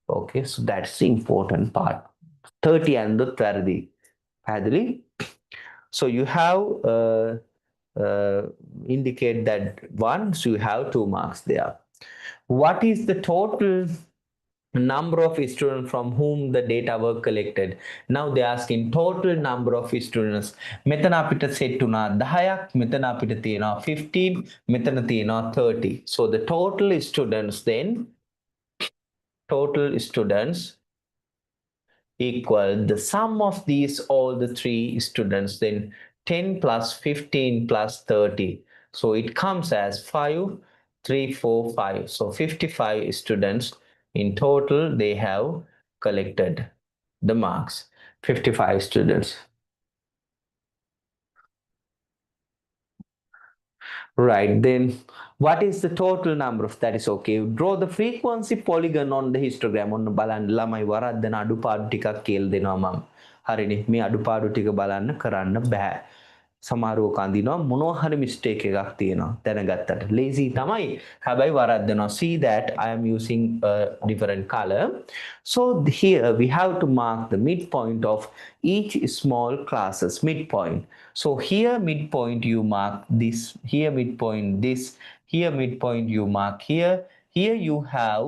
Okay, so that's the important part. 30 and the 30. Padri. So you have indicate that once you have 2 marks there. What is the total number of students from whom the data were collected? Now they ask in total number of students. මෙතන අපිට set උනා 10ක්, මෙතන අපිට තියෙනවා 15, මෙතන තියෙනවා 30. So the total students then, total students equal the sum of these all the 3 students, then 10 plus 15 plus 30. So it comes as 5, 3, 4, 5. So 55 students in total, they have collected the marks. 55 students. Right, then what is the total number of that? Is okay. Draw the frequency polygon on the histogram. ඔන්න බලන්න ළමයි වරද්දන අඩුපාඩු ටිකක් කියලා දෙනවා මම. හරිනේ. මේ අඩුපාඩු ටික බලන්න කරන්න බෑ. සමහරව කඳිනවා මොනවා හරි mistake එකක් තියෙනවා දැනගත්තට. Lazy තමයි. හැබැයි වරද්දනවා. See that I am using a different color. So here we have to mark the midpoint of each small classes midpoint. So here midpoint you mark this, here midpoint this, here midpoint you mark here. Here you have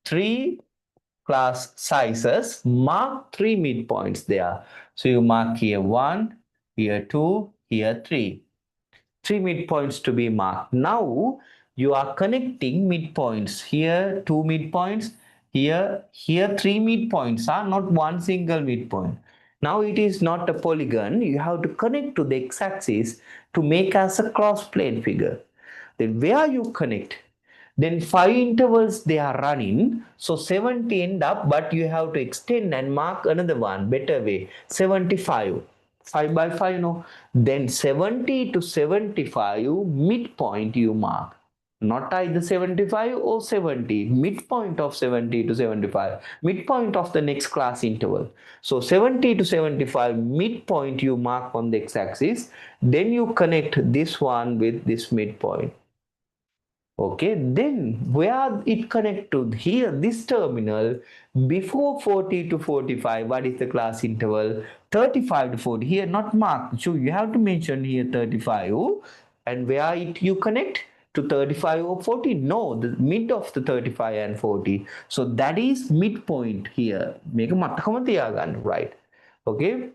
3 class sizes, mark 3 midpoints there. So you mark here 1, here 2, here 3. 3 midpoints to be marked. Now you are connecting midpoints. Here 2 midpoints, here 3 midpoints are not one single midpoint. Now it is not a polygon. You have to connect to the x-axis to make as a cross plane figure. Then where you connect, then 5 intervals they are running, so 70 end up, but you have to extend and mark another one better way, 75. 5 by 5, no? Then 70 to 75 midpoint you mark. Not either 75 or 70. Midpoint of 70 to 75. Midpoint of the next class interval. So 70 to 75 midpoint you mark on the x-axis. Then you connect this one with this midpoint. Okay, then where it connect to here, this terminal, before 40 to 45, what is the class interval? 35 to 40, here not marked, so you have to mention here 35, and where you connect to 35 or 40? No, the mid of the 35 and 40. So that is midpoint here. Make a right? Okay,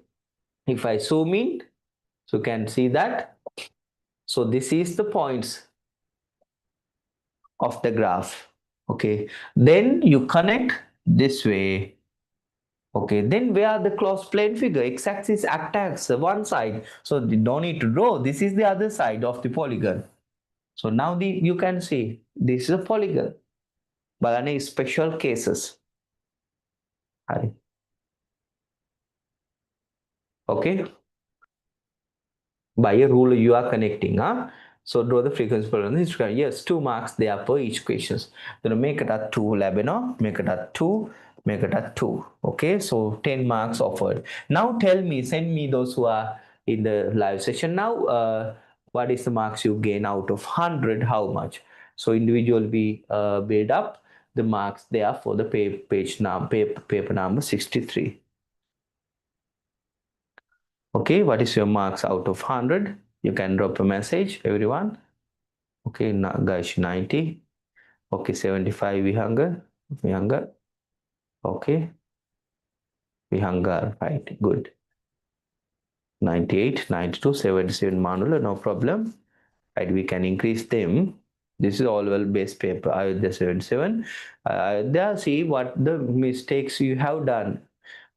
if I zoom in, so you can see that. So this is the points of the graph. Okay, then you connect this way. Okay, then where the closed plane figure, x-axis attacks one side, so you don't need to draw. This is the other side of the polygon. So now you can see this is a polygon. But in special cases. Okay, by a rule you are connecting, huh? So draw the frequency polygon. Yes, 2 marks there per each questions. Then make it at 2 labino, make it at 2, make it at 2. Okay, so 10 marks offered. Now tell me, send me those who are in the live session now. What is the marks you gain out of 100? How much? So individual we build up the marks there for the paper number 63. Okay, what is your marks out of 100? You can drop a message, everyone. Okay, guys, 90. Okay, 75 Vihanger. Okay, Vihanger, right, good. 98, 92, 77 Manula, no problem. Right, we can increase them. This is all well based paper. Ayodhya 77. There, see what the mistakes you have done.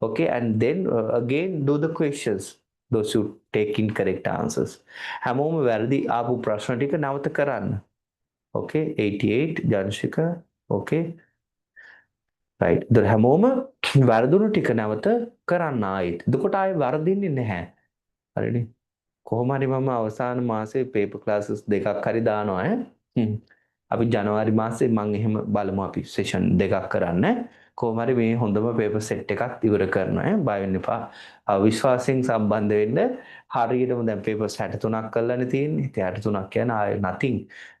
Okay, and then again do the questions. Those who take incorrect answers. හැමෝම වැරදි ආපු ප්‍රශ්න ටික නැවත කරන්න. Okay, 88 Janshika. Okay. right. ඒතර හැමෝම වරදුණු ටික නැවත කරන්න ආයෙත්. එතකොට ආයෙ වරදින්නේ නැහැ. හරිනේ. කොහොම හරි මම අවසාන මාසේ පේපර් ක්ලාසස් දෙකක් හරි දානවා ඈ. අපි ජනවාරි මාසේ මම එහෙම බලමු අපි සෙෂන් දෙකක් කරන්න. කොහොම හරි මේ හොඳම පේපර් සෙට් එකක් ඉවර කරනවා ඈ. බය වෙන්න එපා. විශ්වාසයෙන් සම්බන්ධ වෙන්න. හරියටම දැන් පේපර්ස් 63ක් කරලානේ තියෙන්නේ. ඉතින් 63ක් කියන්නේ ආයෙ nothing.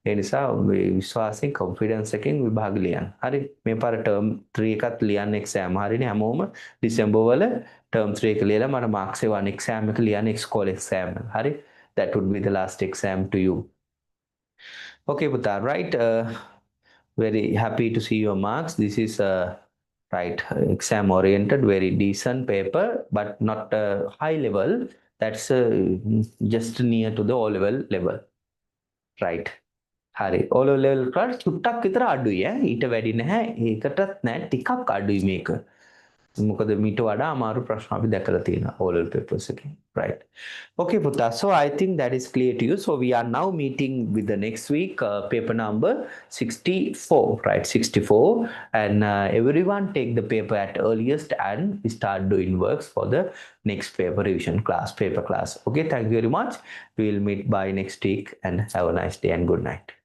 ඒ නිසා මේ විශ්වාසයෙන් කොන්ෆිඩන්ස් එකෙන් විභාග ලියන්න. හරි. මේ පාර ටර්ම් 3 එකත් ලියන්න එක්සෑම්. හරිනේ හැමෝම ඩිසෙම්බර් වල ටර්ම් 3 එක ලියලා මට මාක්ස් 1 එක්සෑම් එක ලියන්න එක්ස්කෝල් එක්සෑම් එක. හරි. That would be the last exam to you. Okay, Puta, right? Very happy to see your marks. This is right exam oriented, very decent paper, but not high level. That's just near to the O level. Right. හරි O level කරලා චුට්ටක් විතර අඩුයි ඊට වැඩි නැහැ ඒකටත් නැහැ ටිකක් අඩුයි මේක මොකද මීට වඩා අමාරු ප්‍රශ්න අපි දැකලා තියෙනවා O level papers එකේ right okay Putta so I think that is clear to you so we are now meeting with the next week paper number 64 right 64 and everyone take the paper at earliest and start doing works for the next paper revision class paper class okay thank you very much we will meet by next week and have a nice day and good night